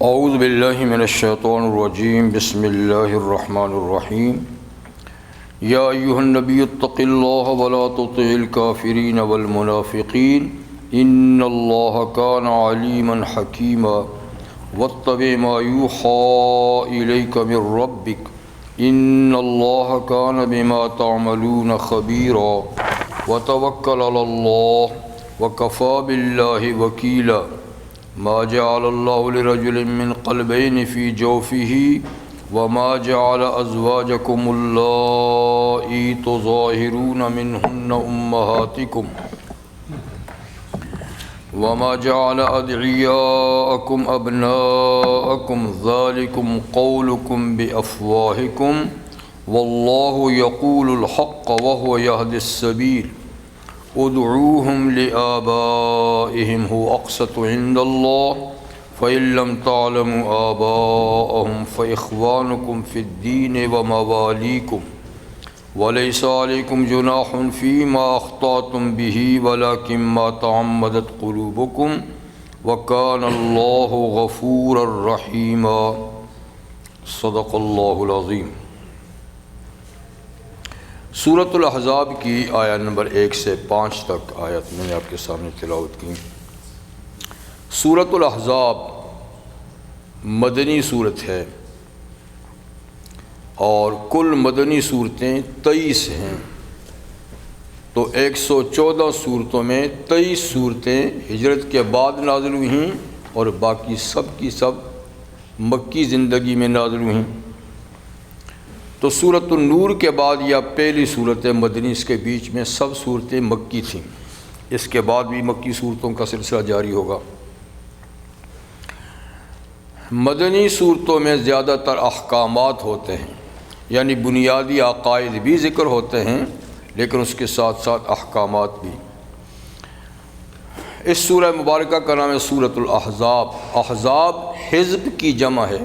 اعوذ باللہ من الشیطان الرجیم بسم اللہ الرحمن الرحیم یا ایہا النبی اتق اللہ ولا تطع الکافرین والمنافقین ان اللہ کان علیما حکیما واتبع ما یوحی الیک من ربک ان اللہ کان بما تعملون خبیرا وتوکل علی اللہ وکفی باللہ وکیلا ما جعل اللہ لرجل من قلبین فی جوفہ وما جعل ازواجکم اللائی تظاہرون منہن امہاتکم وما جعل ادعیاءکم ابناءکم ذالکم قولکم بافواہکم واللہ یقول الحق وهو یہدی السبیل ادعوهم لآبائهم هو اقسط عند الله فإن لم تعلموا آباءهم فإخوانكم في الدين ومواليكم وليس عليكم جناح فيما أخطأتم به ولكن ما تعمدت قلوبكم وكان الله غفورا رحيما صدق الله العظيم۔ سورۃ الاحزاب کی آیت نمبر 1 سے 5 تک آیت میں نے آپ کے سامنے تلاوت کی۔ سورۃ الاحزاب مدنی صورت ہے اور کل مدنی صورتیں 23 ہیں، تو 114 صورتوں میں 23 صورتیں ہجرت کے بعد نازل ہوئی ہیں اور باقی سب کی سب مکی زندگی میں نازل ہوئی ہیں۔ تو سورۃ النور کے بعد یا پہلی صورت مدنی، اس کے بیچ میں سب صورتیں مکی تھیں، اس کے بعد بھی مکی صورتوں کا سلسلہ جاری ہوگا۔ مدنی صورتوں میں زیادہ تر احکامات ہوتے ہیں، یعنی بنیادی عقائد بھی ذکر ہوتے ہیں لیکن اس کے ساتھ ساتھ احکامات بھی۔ اس سورہ مبارکہ کا نام ہے سورۃ الاحزاب۔ احزاب حزب کی جمع ہے،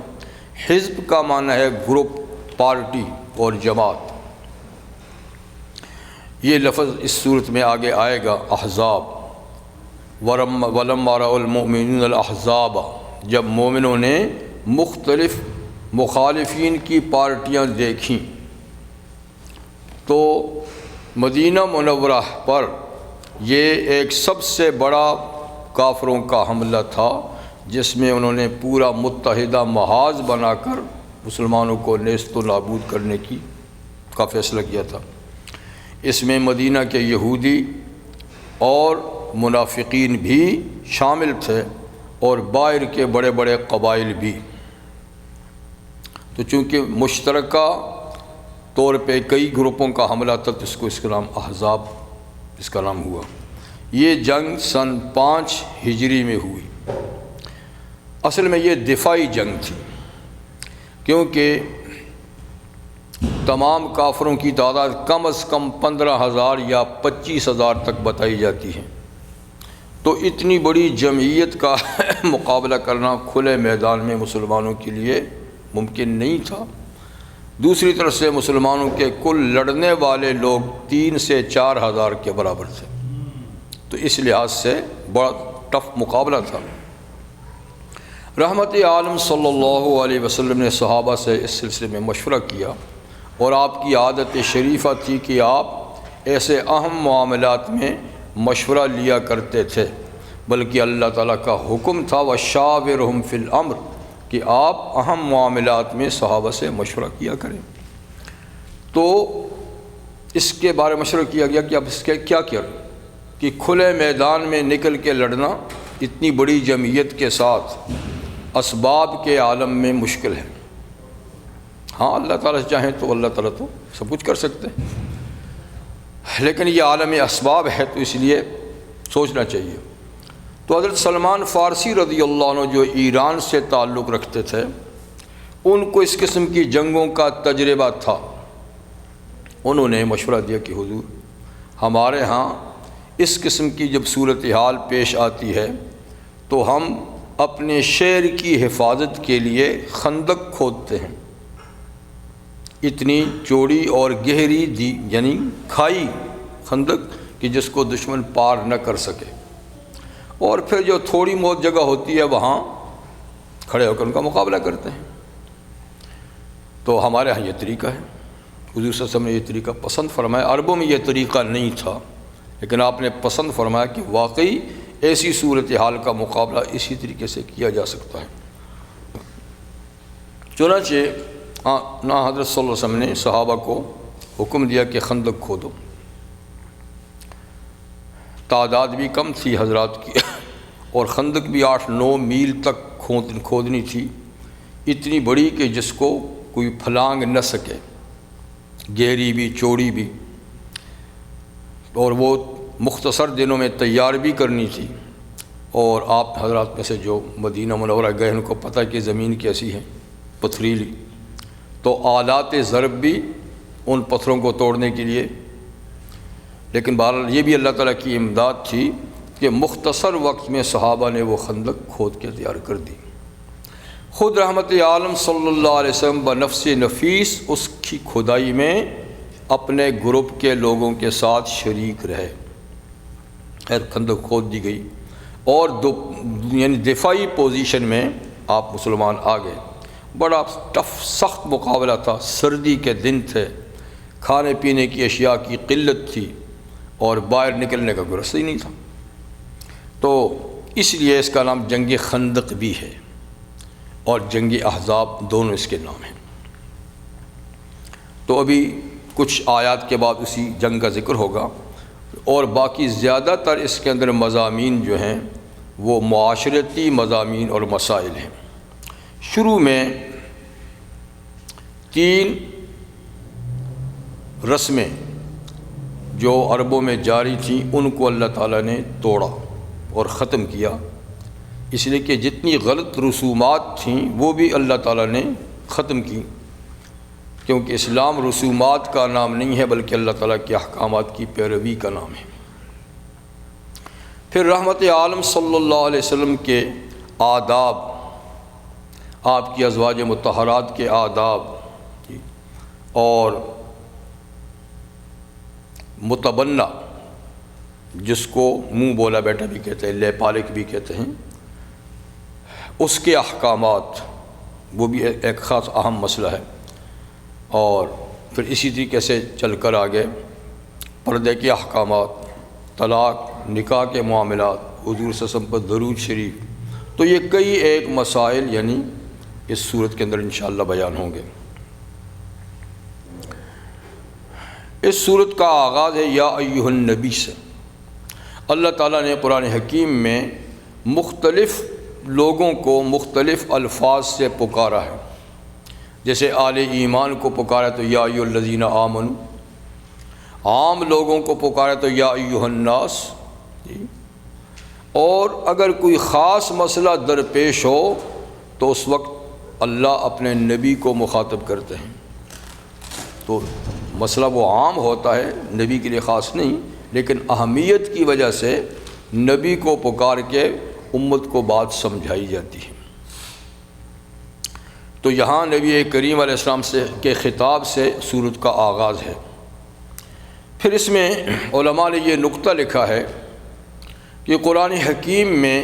حزب کا معنی ہے گروپ، پارٹی اور جماعت۔ یہ لفظ اس صورت میں آگے آئے گا، احزاب۔ وَلَمَّا رَأَى الْمُؤْمِنُونَ الْأَحْزَابَ، جب مومنوں نے مختلف مخالفین کی پارٹیاں دیکھیں تو مدینہ منورہ پر یہ ایک سب سے بڑا کافروں کا حملہ تھا، جس میں انہوں نے پورا متحدہ محاذ بنا کر مسلمانوں کو نیست و نابود کرنے کا فیصلہ کیا تھا۔ اس میں مدینہ کے یہودی اور منافقین بھی شامل تھے اور باہر کے بڑے بڑے قبائل بھی۔ تو چونکہ مشترکہ طور پہ کئی گروپوں کا حملہ تھا تو اس کا نام احزاب اس کا نام ہوا۔ یہ جنگ سن 5 ہجری میں ہوئی۔ اصل میں یہ دفاعی جنگ تھی، کیونکہ تمام کافروں کی تعداد کم از کم 15,000 یا 25,000 تک بتائی جاتی ہے، تو اتنی بڑی جمعیت کا مقابلہ کرنا کھلے میدان میں مسلمانوں کے لیے ممکن نہیں تھا۔ دوسری طرف سے مسلمانوں کے کل لڑنے والے لوگ 3 سے 4,000 کے برابر تھے، تو اس لحاظ سے بڑا ٹف مقابلہ تھا۔ رحمت عالم صلی اللہ علیہ وسلم نے صحابہ سے اس سلسلے میں مشورہ کیا، اور آپ کی عادت شریفہ تھی کہ آپ ایسے اہم معاملات میں مشورہ لیا کرتے تھے، بلکہ اللہ تعالیٰ کا حکم تھا وَشَاوِرْهُمْ فِي الْأَمْرِ، کہ آپ اہم معاملات میں صحابہ سے مشورہ کیا کریں۔ تو اس کے بارے میں مشورہ کیا گیا کہ آپ اس کے کیا کریں کہ کھلے میدان میں نکل کے لڑنا اتنی بڑی جمعیت کے ساتھ اسباب کے عالم میں مشکل ہے۔ ہاں اللہ تعالیٰ سے چاہیں تو اللہ تعالیٰ تو سب کچھ کر سکتے ہیں، لیکن یہ عالم اسباب ہے تو اس لیے سوچنا چاہیے۔ تو حضرت سلمان فارسی رضی اللہ عنہ جو ایران سے تعلق رکھتے تھے، ان کو اس قسم کی جنگوں کا تجربہ تھا۔ انہوں نے مشورہ دیا کہ حضور ہمارے ہاں اس قسم کی جب صورتحال پیش آتی ہے تو ہم اپنے شہر کی حفاظت کے لیے خندق کھودتے ہیں، اتنی چوڑی اور گہری یعنی کھائی خندق کہ جس کو دشمن پار نہ کر سکے، اور پھر جو تھوڑی بہت جگہ ہوتی ہے وہاں کھڑے ہو کر ان کا مقابلہ کرتے ہیں۔ تو ہمارے ہاں یہ طریقہ ہے، حضور صلی اللہ علیہ وسلم نے یہ طریقہ پسند فرمایا۔ عربوں میں یہ طریقہ نہیں تھا، لیکن آپ نے پسند فرمایا کہ واقعی ایسی صورتحال کا مقابلہ اسی طریقے سے کیا جا سکتا ہے۔ چنانچہ حضرت صلی اللہ علیہ وسلم نے صحابہ کو حکم دیا کہ خندق کھودو۔ تعداد بھی کم تھی حضرات کی، اور خندق بھی 8-9 میل تک کھودنی تھی، اتنی بڑی کہ جس کو کوئی پھلانگ نہ سکے، گہری بھی چوڑی بھی، اور وہ مختصر دنوں میں تیار بھی کرنی تھی۔ اور آپ حضرات میں سے جو مدینہ منورہ گئے ان کو پتہ کہ زمین کیسی ہے، پتھریلی، تو آلات ضرب بھی ان پتھروں کو توڑنے کے لیے، لیکن بہرحال یہ بھی اللہ تعالیٰ کی امداد تھی کہ مختصر وقت میں صحابہ نے وہ خندق کھود کے تیار کر دی۔ خود رحمت عالم صلی اللہ علیہ وسلم بنفس نفیس اس کی کھدائی میں اپنے گروپ کے لوگوں کے ساتھ شریک رہے۔ خندق کھود دی گئی اور یعنی دفاعی پوزیشن میں آپ مسلمان آ گئے۔ بڑا ٹف سخت مقابلہ تھا، سردی کے دن تھے، کھانے پینے کی اشیاء کی قلت تھی اور باہر نکلنے کا کوئی راستہ ہی نہیں تھا، تو اس لیے اس کا نام جنگ خندق بھی ہے اور جنگ احزاب دونوں اس کے نام ہیں۔ تو ابھی کچھ آیات کے بعد اسی جنگ کا ذکر ہوگا، اور باقی زیادہ تر اس کے اندر مضامین جو ہیں وہ معاشرتی مضامین اور مسائل ہیں۔ شروع میں 3 رسمیں جو عربوں میں جاری تھیں ان کو اللہ تعالیٰ نے توڑا اور ختم کیا، اس لیے کہ جتنی غلط رسومات تھیں وہ بھی اللہ تعالیٰ نے ختم کی، کیونکہ اسلام رسومات کا نام نہیں ہے بلکہ اللہ تعالیٰ کے احکامات کی پیروی کا نام ہے۔ پھر رحمت عالم صلی اللہ علیہ وسلم کے آداب، آپ کی ازواج مطہرات کے آداب اور متبنہ، جس کو منہ بولا بیٹا بھی کہتے ہیں، لے پالک بھی کہتے ہیں، اس کے احکامات، وہ بھی ایک خاص اہم مسئلہ ہے۔ اور پھر اسی طریقے سے چل کر آگے پردے کے احکامات، طلاق، نکاح کے معاملات، حضور صلی اللہ علیہ وسلم پر درود شریف، تو یہ کئی ایک مسائل یعنی اس صورت کے اندر انشاءاللہ بیان ہوں گے۔ اس صورت کا آغاز ہے یا ایھا النبی سے۔ اللہ تعالیٰ نے قرآن حکیم میں مختلف لوگوں کو مختلف الفاظ سے پکارا ہے، جیسے آل ایمان کو پکارا تو یا ایھا الذین آمنوا، عام لوگوں کو پکارا تو یا ایھا الناس، اور اگر کوئی خاص مسئلہ درپیش ہو تو اس وقت اللہ اپنے نبی کو مخاطب کرتے ہیں، تو مسئلہ وہ عام ہوتا ہے، نبی کے لیے خاص نہیں، لیکن اہمیت کی وجہ سے نبی کو پکار کے امت کو بات سمجھائی جاتی ہے۔ تو یہاں نبی کریم علیہ السلام کے خطاب سے سورت کا آغاز ہے۔ پھر اس میں علماء نے یہ نقطہ لکھا ہے کہ قرآن حکیم میں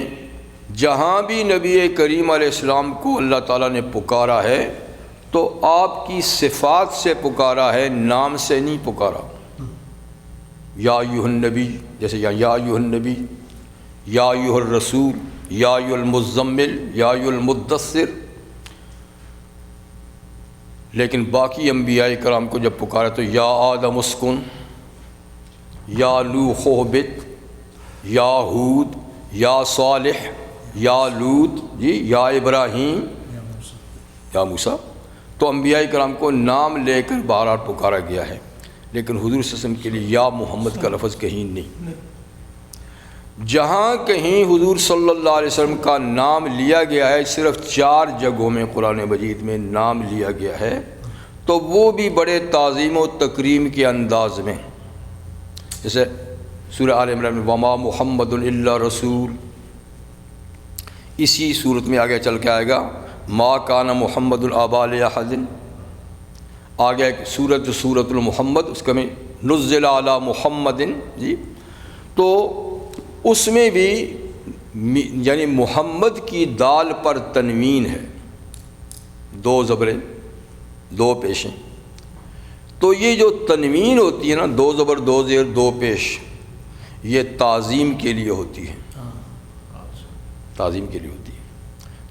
جہاں بھی نبی کریم علیہ السلام کو اللہ تعالیٰ نے پکارا ہے تو آپ کی صفات سے پکارا ہے، نام سے نہیں پکارا۔ یا ایھا النبی، جیسے یا ایھا النبی، یا ایھا الرسول، یا ایھا المزمل، یا ایھا المدثر، لیکن باقی انبیاء کرام کو جب پکارا تو یا آدم اسکن، یا نوح اہبط، یا ہود، یا صالح، یا لوط، یا ابراہیم، یا موسیٰ، تو انبیاء کرام کو نام لے کر بار پکارا گیا ہے، لیکن حضور صلی اللہ علیہ وسلم کے لیے یا محمد کا لفظ کہیں نہیں۔ جہاں کہیں حضور صلی اللہ علیہ وسلم کا نام لیا گیا ہے، صرف 4 جگہوں میں قرآن مجید میں نام لیا گیا ہے، تو وہ بھی بڑے تعظیم و تکریم کے انداز میں، جیسے سورہ آل عمران میں وما محمد الا رسول، اسی صورت میں آگے چل کے آئے گا ما کان محمد الآبا احد، آگے سورۃ المحمد، اس کا میں نزل علی محمد، جی، تو اس میں بھی یعنی محمد کی دال پر تنوین ہے، 2 زبریں 2 پیشیں، تو یہ جو تنوین ہوتی ہے نا، 2 زبر 2 زیر 2 پیش، یہ تعظیم کے لیے ہوتی ہے، تعظیم کے لیے ہوتی ہے۔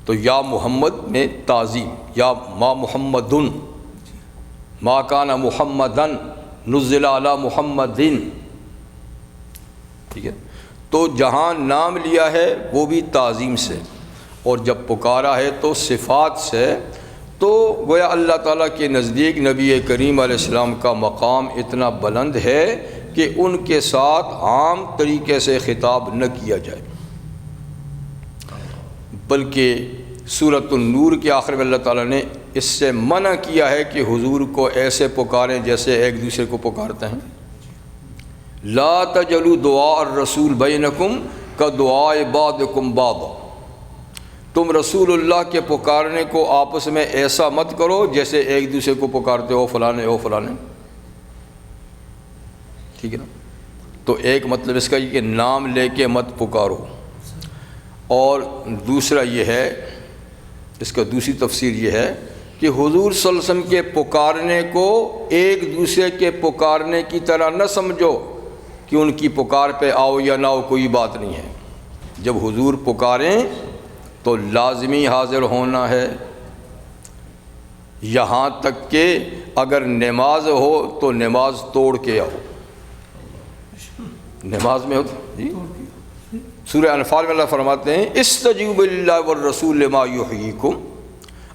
تو یا محمد میں تعظیم، یا ما محمدن، ما کان محمدن نزل علی محمدن، ٹھیک ہے۔ تو جہاں نام لیا ہے وہ بھی تعظیم سے، اور جب پکارا ہے تو صفات سے، تو گویا اللہ تعالیٰ کے نزدیک نبی کریم علیہ السلام کا مقام اتنا بلند ہے کہ ان کے ساتھ عام طریقے سے خطاب نہ کیا جائے، بلکہ سورۃ النور کے آخر میں اللہ تعالیٰ نے اس سے منع کیا ہے کہ حضور کو ایسے پکاریں جیسے ایک دوسرے کو پکارتے ہیں۔ لا تجلوا دعاء الرسول بینکم کدعاء بعضکم بعضا، تم رسول اللہ کے پکارنے کو آپس میں ایسا مت کرو جیسے ایک دوسرے کو پکارتے ہو فلانے ہو فلانے، ٹھیک ہے نا۔ تو ایک مطلب اس کا یہ کہ نام لے کے مت پکارو، اور دوسرا یہ ہے، اس کا دوسری تفسیر یہ ہے کہ حضور صلی اللہ علیہ وسلم کے پکارنے کو ایک دوسرے کے پکارنے کی طرح نہ سمجھو کہ ان کی پکار پہ آؤ یا نہ ہو، کوئی بات نہیں ہے۔ جب حضور پکاریں تو لازمی حاضر ہونا ہے، یہاں تک کہ اگر نماز ہو تو نماز توڑ کے آؤ۔ نماز میں ہو جی، سورہ انفال میں اللہ فرماتے ہیں استجیبوا للہ والرسول لما یحییکم،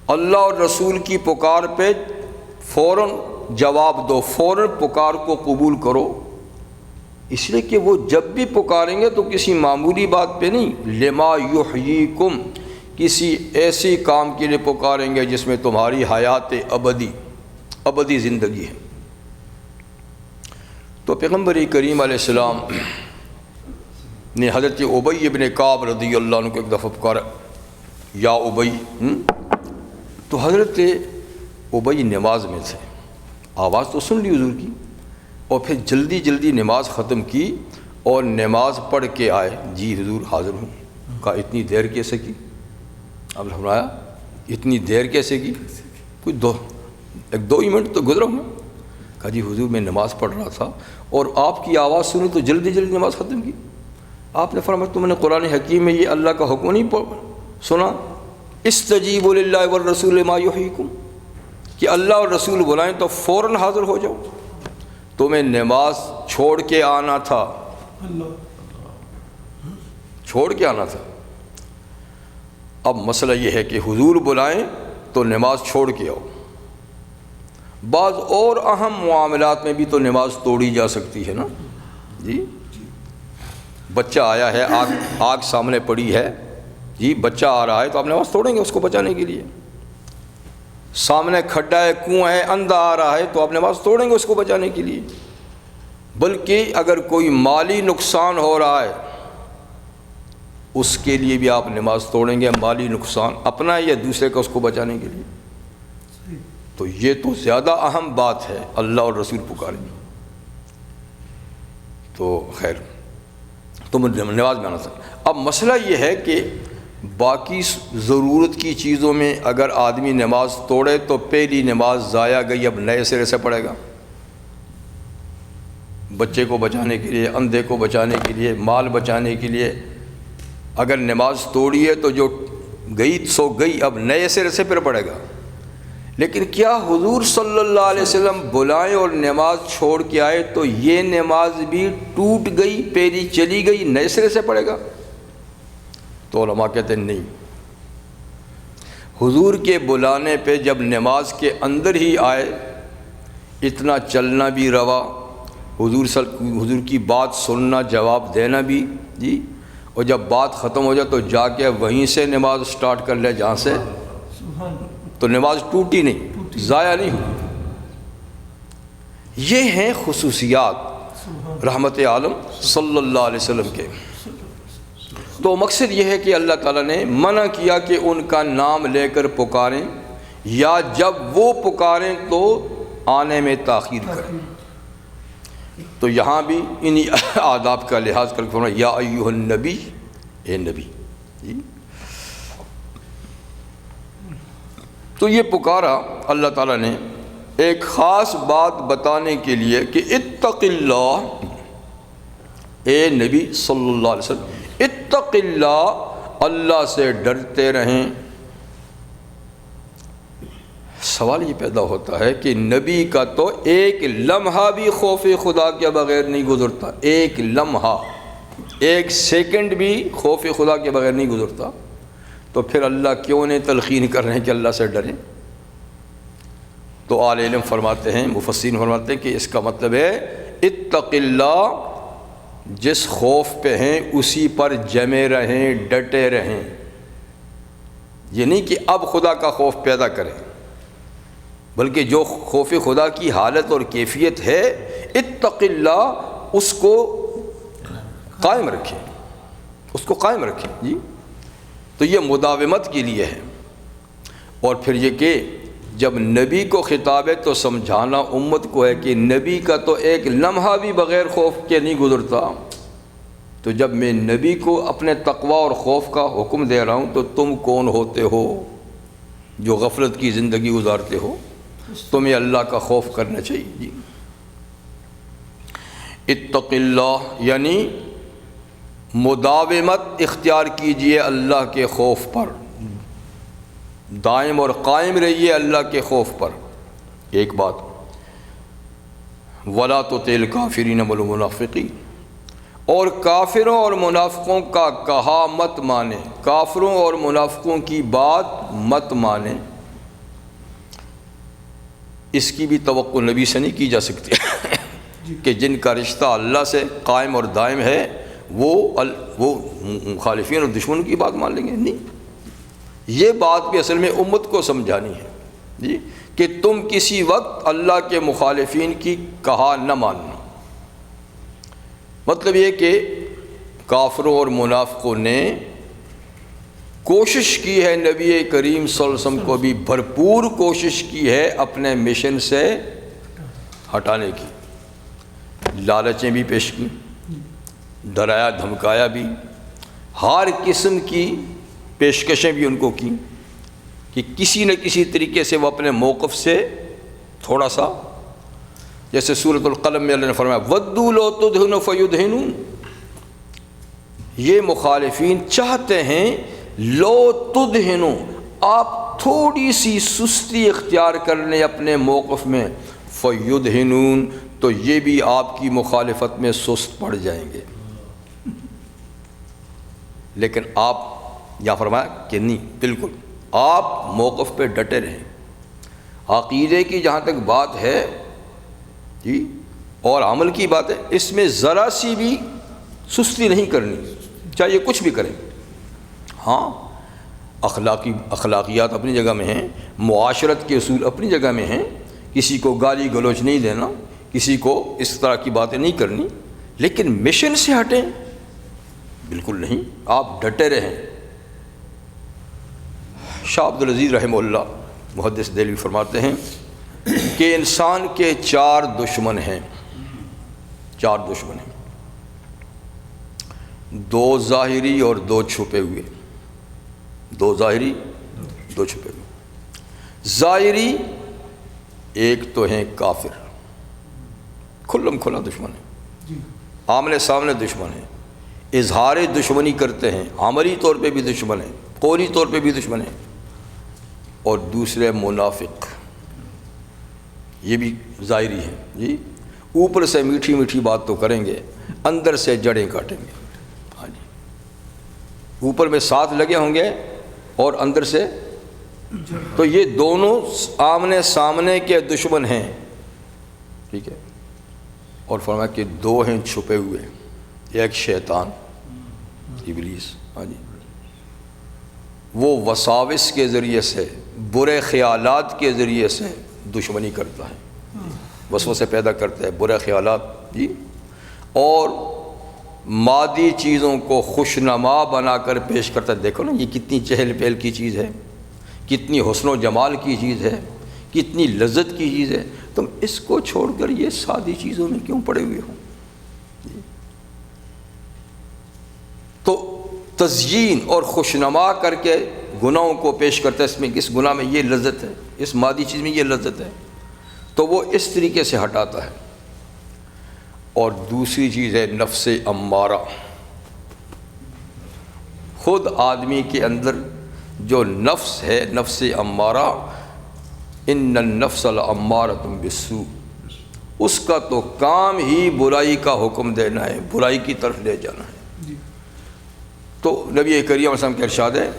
اللہ اور رسول کی پکار پہ فوراً جواب دو، فوراً پکار کو قبول کرو، اس لیے کہ وہ جب بھی پکاریں گے تو کسی معمولی بات پہ نہیں، لما یحییکم، کسی ایسی کام کے لیے پکاریں گے جس میں تمہاری حیات ابدی زندگی ہے۔ تو پیغمبر کریم علیہ السلام نے حضرت ابی ابن کعب رضی اللہ عنہ کو ایک دفعہ پکارا، یا ابی، تو حضرت ابی نماز میں تھے، آواز تو سن لی حضور کی، اور پھر جلدی جلدی نماز ختم کی اور نماز پڑھ کے آئے، جی حضور حاضر ہوں۔ کہا اتنی دیر کیسے کی؟ اب فرمایا اتنی دیر کیسے کی؟ کوئی 2 ہی منٹ تو گزرا ہوں۔ کہا جی حضور میں نماز پڑھ رہا تھا اور آپ کی آواز سنی تو جلدی جلدی نماز ختم کی۔ آپ نے فرمایا تم نے قرآن حکیم میں یہ اللہ کا حکم نہیں سنا، استجیبوا للہ والرسول ما یحییکم، کہ اللہ اور رسول بلائیں تو فوراً حاضر ہو جاؤ۔ تمہیں نماز چھوڑ کے آنا تھا، چھوڑ کے آنا تھا۔ اب مسئلہ یہ ہے کہ حضور بلائیں تو نماز چھوڑ کے آؤ۔ بعض اور اہم معاملات میں بھی تو نماز توڑی جا سکتی ہے نا جی۔ بچہ آیا ہے، آگ سامنے پڑی ہے جی، بچہ آ رہا ہے تو آپ نماز توڑیں گے اس کو بچانے کے لیے۔ سامنے کھڈا ہے، کنواں ہے، اندھا آ رہا ہے تو آپ نماز توڑیں گے اس کو بچانے کے لیے۔ بلکہ اگر کوئی مالی نقصان ہو رہا ہے اس کے لیے بھی آپ نماز توڑیں گے، مالی نقصان اپنا یا دوسرے کا، اس کو بچانے کے لیے۔ تو یہ تو زیادہ اہم بات ہے، اللہ اور رسول پکاریں گے تو خیر تم نماز میں آنا سکتے۔ اب مسئلہ یہ ہے کہ باقی ضرورت کی چیزوں میں اگر آدمی نماز توڑے تو پہلی نماز ضائع گئی، اب نئے سرے سے پڑھے گا۔ بچے کو بچانے کے لیے، اندھے کو بچانے کے لیے، مال بچانے کے لیے اگر نماز توڑی ہے تو جو گئی سو گئی، اب نئے سرے سے پھر پڑھے گا۔ لیکن کیا حضور صلی اللہ علیہ وسلم بلائیں اور نماز چھوڑ کے آئے تو یہ نماز بھی ٹوٹ گئی، پہلی چلی گئی، نئے سرے سے پڑھے گا؟ تو علماء کہتے ہیں نہیں، حضور کے بلانے پہ جب نماز کے اندر ہی آئے، اتنا چلنا بھی روا، حضور کی بات سننا، جواب دینا بھی جی، اور جب بات ختم ہو جائے تو جا کے وہیں سے نماز سٹارٹ کر لے جہاں سے، تو نماز ٹوٹی نہیں، ضائع نہیں ہوئی۔ یہ ہیں خصوصیات رحمت عالم صلی اللہ علیہ وسلم کے۔ تو مقصد یہ ہے کہ اللہ تعالیٰ نے منع کیا کہ ان کا نام لے کر پکاریں، یا جب وہ پکاریں تو آنے میں تاخیر کریں۔ تو یہاں بھی انہی آداب کا لحاظ کر کے فرمایا یا ایھا النبی، اے نبی۔ جی تو یہ پکارا اللہ تعالیٰ نے ایک خاص بات بتانے کے لیے کہ اتق اللہ، اے نبی صلی اللہ علیہ وسلم اتق اللہ، اللہ سے ڈرتے رہیں۔ سوال یہ پیدا ہوتا ہے کہ نبی کا تو ایک لمحہ بھی خوف خدا کے بغیر نہیں گزرتا، ایک لمحہ، ایک سیکنڈ بھی خوف خدا کے بغیر نہیں گزرتا، تو پھر اللہ کیوں نہیں تلقین کر رہے ہیں کہ اللہ سے ڈریں؟ تو اہل علم فرماتے ہیں، مفسرین فرماتے ہیں کہ اس کا مطلب ہے اتق اللہ، جس خوف پہ ہیں اسی پر جمے رہیں، ڈٹے رہیں، یہ نہیں کہ اب خدا کا خوف پیدا کریں، بلکہ جو خوف خدا کی حالت اور کیفیت ہے اتق اللہ، اس کو قائم رکھیں، اس کو قائم رکھیں جی۔ تو یہ مداومت کے لیے ہے۔ اور پھر یہ کہ جب نبی کو خطاب ہے تو سمجھانا امت کو ہے کہ نبی کا تو ایک لمحہ بھی بغیر خوف کے نہیں گزرتا، تو جب میں نبی کو اپنے تقوی اور خوف کا حکم دے رہا ہوں تو تم کون ہوتے ہو جو غفلت کی زندگی گزارتے ہو؟ تمہیں اللہ کا خوف کرنا چاہیے جی۔ اتق اللہ یعنی مداومت اختیار کیجئے اللہ کے خوف پر، دائم اور قائم رہیے اللہ کے خوف پر۔ ایک بات، وَلَا تُطِعِ الْكَافِرِينَ وَالْمُنَافِقِينَ، اور کافروں اور منافقوں کا کہا مت مانے، کافروں اور منافقوں کی بات مت مانے۔ اس کی بھی توقع نبی سے نہیں کی جا سکتی کہ جن کا رشتہ اللہ سے قائم اور دائم ہے وہ مخالفین اور دشمنوں کی بات مان لیں گے، نہیں۔ یہ بات بھی اصل میں امت کو سمجھانی ہے جی کہ تم کسی وقت اللہ کے مخالفین کی کہا نہ ماننا۔ مطلب یہ کہ کافروں اور منافقوں نے کوشش کی ہے، نبی کریم صلی اللہ علیہ وسلم کو بھی بھرپور کوشش کی ہے اپنے مشن سے ہٹانے کی، لالچیں بھی پیش کی، ڈرایا دھمکایا بھی، ہر قسم کی پیشکشیں بھی ان کو کی کہ کسی نہ کسی طریقے سے وہ اپنے موقف سے تھوڑا سا، جیسے سورۃ القلم میں اللہ نے فرمایا وَدُّوا لَوْ تُدْهِنُ فَيُدْهِنُونَ، یہ مخالفین چاہتے ہیں لو تدہنو، آپ تھوڑی سی سستی اختیار کر لیں اپنے موقف میں، فیدہنون، تو یہ بھی آپ کی مخالفت میں سست پڑ جائیں گے۔ لیکن آپ یہاں فرمایا کہ نہیں، بالکل آپ موقف پہ ڈٹے رہیں۔ عقیدے کی جہاں تک بات ہے جی اور عمل کی بات ہے، اس میں ذرا سی بھی سستی نہیں کرنی، چاہیے کچھ بھی کریں۔ ہاں اخلاقیات اپنی جگہ میں ہیں، معاشرت کے اصول اپنی جگہ میں ہیں، کسی کو گالی گلوچ نہیں دینا، کسی کو اس طرح کی باتیں نہیں کرنی، لیکن مشن سے ہٹیں بالکل نہیں، آپ ڈٹے رہیں۔ شاہ عبد العزیز رحمہ اللہ محدث دہلوی فرماتے ہیں کہ انسان کے چار دشمن ہیں، چار دشمن ہیں، دو ظاہری اور دو چھپے ہوئے، دو ظاہری دو چھپے ہوئے۔ ظاہری ایک تو ہیں کافر، کھلم کھلا دشمن ہے، آمنے سامنے دشمن ہے، اظہار دشمنی کرتے ہیں، عملی طور پہ بھی دشمن ہیں، قولی طور پہ بھی دشمن ہیں۔ اور دوسرے منافق، یہ بھی ظاہری ہیں جی، اوپر سے میٹھی میٹھی بات تو کریں گے، اندر سے جڑیں کاٹیں گے۔ ہاں جی، اوپر میں ساتھ لگے ہوں گے اور اندر سے، تو یہ دونوں آمنے سامنے کے دشمن ہیں، ٹھیک ہے۔ اور فرمایا کہ دو ہیں چھپے ہوئے، ایک شیطان ابلیس، ہاں جی، وہ وساوس کے ذریعے سے، برے خیالات کے ذریعے سے دشمنی کرتا ہے، وسوسے پیدا کرتا ہے، برے خیالات جی، اور مادی چیزوں کو خوشنما بنا کر پیش کرتا ہے۔ دیکھو نا یہ کتنی چہل پہل کی چیز ہے، کتنی حسن و جمال کی چیز ہے، کتنی لذت کی چیز ہے، تم اس کو چھوڑ کر یہ سادی چیزوں میں کیوں پڑے ہوئے ہو؟ تو تزیین اور خوشنما کر کے گناہوں کو پیش کرتا ہے، اس میں اس گناہ میں یہ لذت ہے، اس مادی چیز میں یہ لذت ہے، تو وہ اس طریقے سے ہٹاتا ہے۔ اور دوسری چیز ہے نفس امارہ، خود آدمی کے اندر جو نفس ہے، نفس امارہ، ان النفس لامارۃ بالسوء، اس کا تو کام ہی برائی کا حکم دینا ہے، برائی کی طرف لے جانا ہے۔ تو نبی کریم صلی اللہ علیہ وسلم کا ارشاد ہے،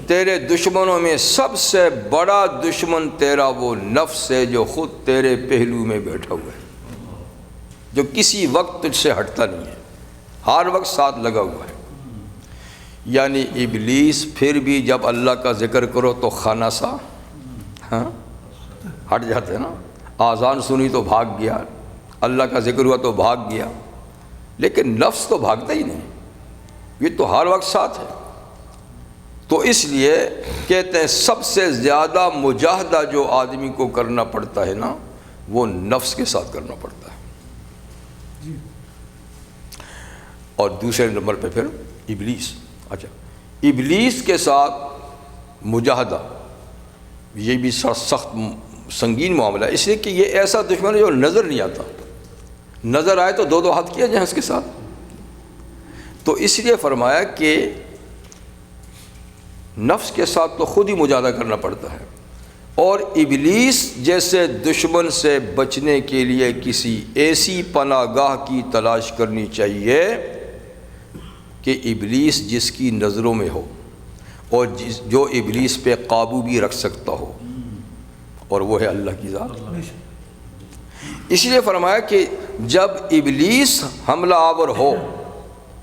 تیرے دشمنوں میں سب سے بڑا دشمن تیرا وہ نفس ہے جو خود تیرے پہلو میں بیٹھا ہوا ہے، جو کسی وقت تجھ سے ہٹتا نہیں ہے، ہر وقت ساتھ لگا ہوا ہے۔ یعنی ابلیس پھر بھی جب اللہ کا ذکر کرو تو خانہ سا ہٹ جاتے ہیں نا، آذان سنی تو بھاگ گیا، اللہ کا ذکر ہوا تو بھاگ گیا، لیکن نفس تو بھاگتا ہی نہیں، یہ تو ہر وقت ساتھ ہے۔ تو اس لیے کہتے ہیں سب سے زیادہ مجاہدہ جو آدمی کو کرنا پڑتا ہے نا، وہ نفس کے ساتھ کرنا پڑتا ہے۔ اور دوسرے نمبر پہ پھر ابلیس۔ اچھا، ابلیس کے ساتھ مجاہدہ یہ بھی سخت سنگین معاملہ ہے، اس لیے کہ یہ ایسا دشمن ہے جو نظر نہیں آتا، نظر آئے تو دو ہاتھ کیا جائیں اس کے ساتھ۔ تو اس لیے فرمایا کہ نفس کے ساتھ تو خود ہی مجاہدہ کرنا پڑتا ہے، اور ابلیس جیسے دشمن سے بچنے کے لیے کسی ایسی پناہ گاہ کی تلاش کرنی چاہیے کہ ابلیس جس کی نظروں میں ہو اور جو ابلیس پہ قابو بھی رکھ سکتا ہو، اور وہ ہے اللہ کی ذات۔ اس لیے فرمایا کہ جب ابلیس حملہ آور ہو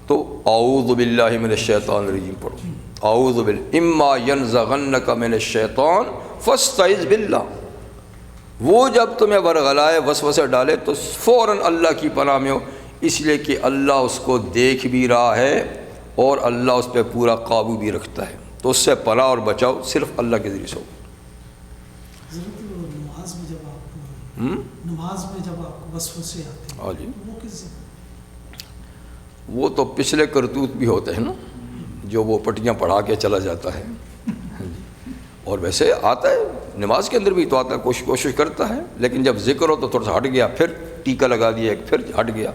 تو اعوذ باللہ من الشیطان الرجیم پڑھو، اعوذ باللہ اما ینزغنک من الشیطان فاستعذ باللہ۔ وہ جب تمہیں ورغلائے، وسوسے ڈالے، تو فوراً اللہ کی پناہ میں ہو، اس لیے کہ اللہ اس کو دیکھ بھی رہا ہے اور اللہ اس پہ پورا قابو بھی رکھتا ہے، تو اس سے پناہ اور بچاؤ صرف اللہ کے ذریعے سے ہو۔ نماز میں جب آپ کو وسوسے آتے ہیں، جی، وہ کس؟ وہ تو پچھلے کرتوت بھی ہوتے ہیں نا، جو وہ پٹیاں پڑھا کے چلا جاتا ہے، اور ویسے آتا ہے نماز کے اندر بھی تو آتا ہے، کوشش کرتا ہے، لیکن جب ذکر ہو تو تھوڑا سا ہٹ گیا، پھر ٹیکا لگا دیا، پھر ہٹ گیا،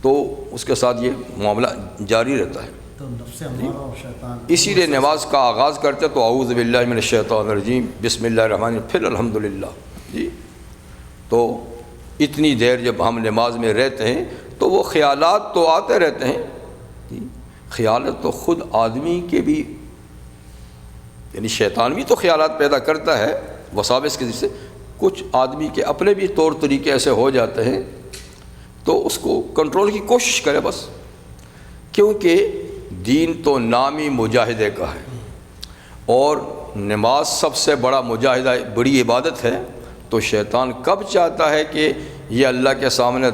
تو اس کے ساتھ یہ معاملہ جاری رہتا ہے۔ تو نفس امارہ اور شیطان، اسی لیے نماز کا آغاز کرتے تو اعوذ باللہ من الشیطان الرجیم بسم اللہ الرحمن الرحیم، پھر الحمدللہ۔ جی، تو اتنی دیر جب ہم نماز میں رہتے ہیں تو وہ خیالات تو آتے رہتے ہیں، خیالات تو خود آدمی کے بھی، یعنی شیطان بھی تو خیالات پیدا کرتا ہے وساوس کے ذریعے سے، کچھ آدمی کے اپنے بھی طور طریقے ایسے ہو جاتے ہیں، تو اس کو کنٹرول کی کوشش کرے بس، کیونکہ دین تو نامی مجاہدے کا ہے، اور نماز سب سے بڑا مجاہدہ، بڑی عبادت ہے، تو شیطان کب چاہتا ہے کہ یہ اللہ کے سامنے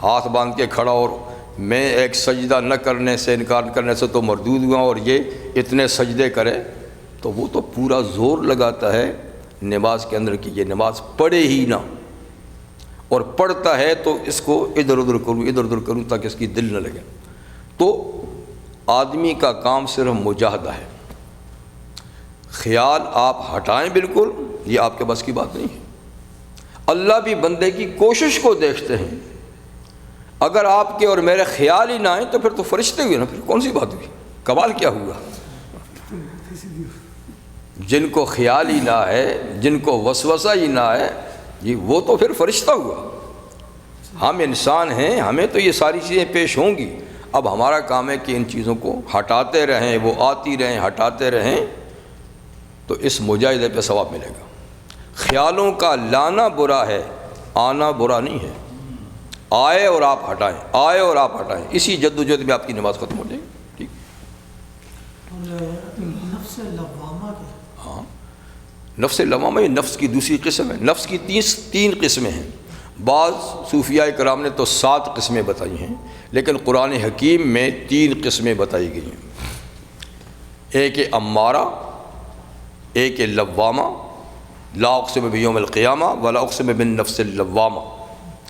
ہاتھ باندھ کے کھڑا، اور میں ایک سجدہ نہ کرنے سے، انکار کرنے سے تو مردود ہوا، اور یہ اتنے سجدے کرے، تو وہ تو پورا زور لگاتا ہے نماز کے اندر کہ یہ نماز پڑھے ہی نہ، اور پڑھتا ہے تو اس کو ادھر ادھر کروں تاکہ اس کی دل نہ لگے۔ تو آدمی کا کام صرف مجاہدہ ہے، خیال آپ ہٹائیں بالکل، یہ آپ کے بس کی بات نہیں ہے۔ اللہ بھی بندے کی کوشش کو دیکھتے ہیں، اگر آپ کے اور میرے خیال ہی نہ آئیں تو پھر تو فرشتے ہوئے نا، پھر کون سی بات ہوئی، کمال کیا ہوا؟ جن کو خیال ہی نہ ہے، جن کو وسوسہ ہی نہ ہے، یہ وہ تو پھر فرشتہ ہوا۔ ہم انسان ہیں، ہمیں تو یہ ساری چیزیں پیش ہوں گی، اب ہمارا کام ہے کہ ان چیزوں کو ہٹاتے رہیں، وہ آتی رہیں، ہٹاتے رہیں، تو اس مجاہدے پہ ثواب ملے گا۔ خیالوں کا لانا برا ہے، آنا برا نہیں ہے، آئے اور آپ ہٹائیں، آئے اور آپ ہٹائیں، اسی جدوجہد میں آپ کی نماز ختم ہو جائے گی۔ ٹھیک، اور نفس لوامہ کے، ہاں، نفس لوامہ یہ نفس کی دوسری قسم ہے۔ نفس کی تین قسمیں ہیں، بعض صوفیاء کرام نے تو 7 قسمیں بتائی ہیں، لیکن قرآن حکیم میں 3 قسمیں بتائی گئی ہیں، ایک امارہ، ایک لوامہ، لا اقسم بیوم القیامہ ولا اقسم بالنفس اللوامہ،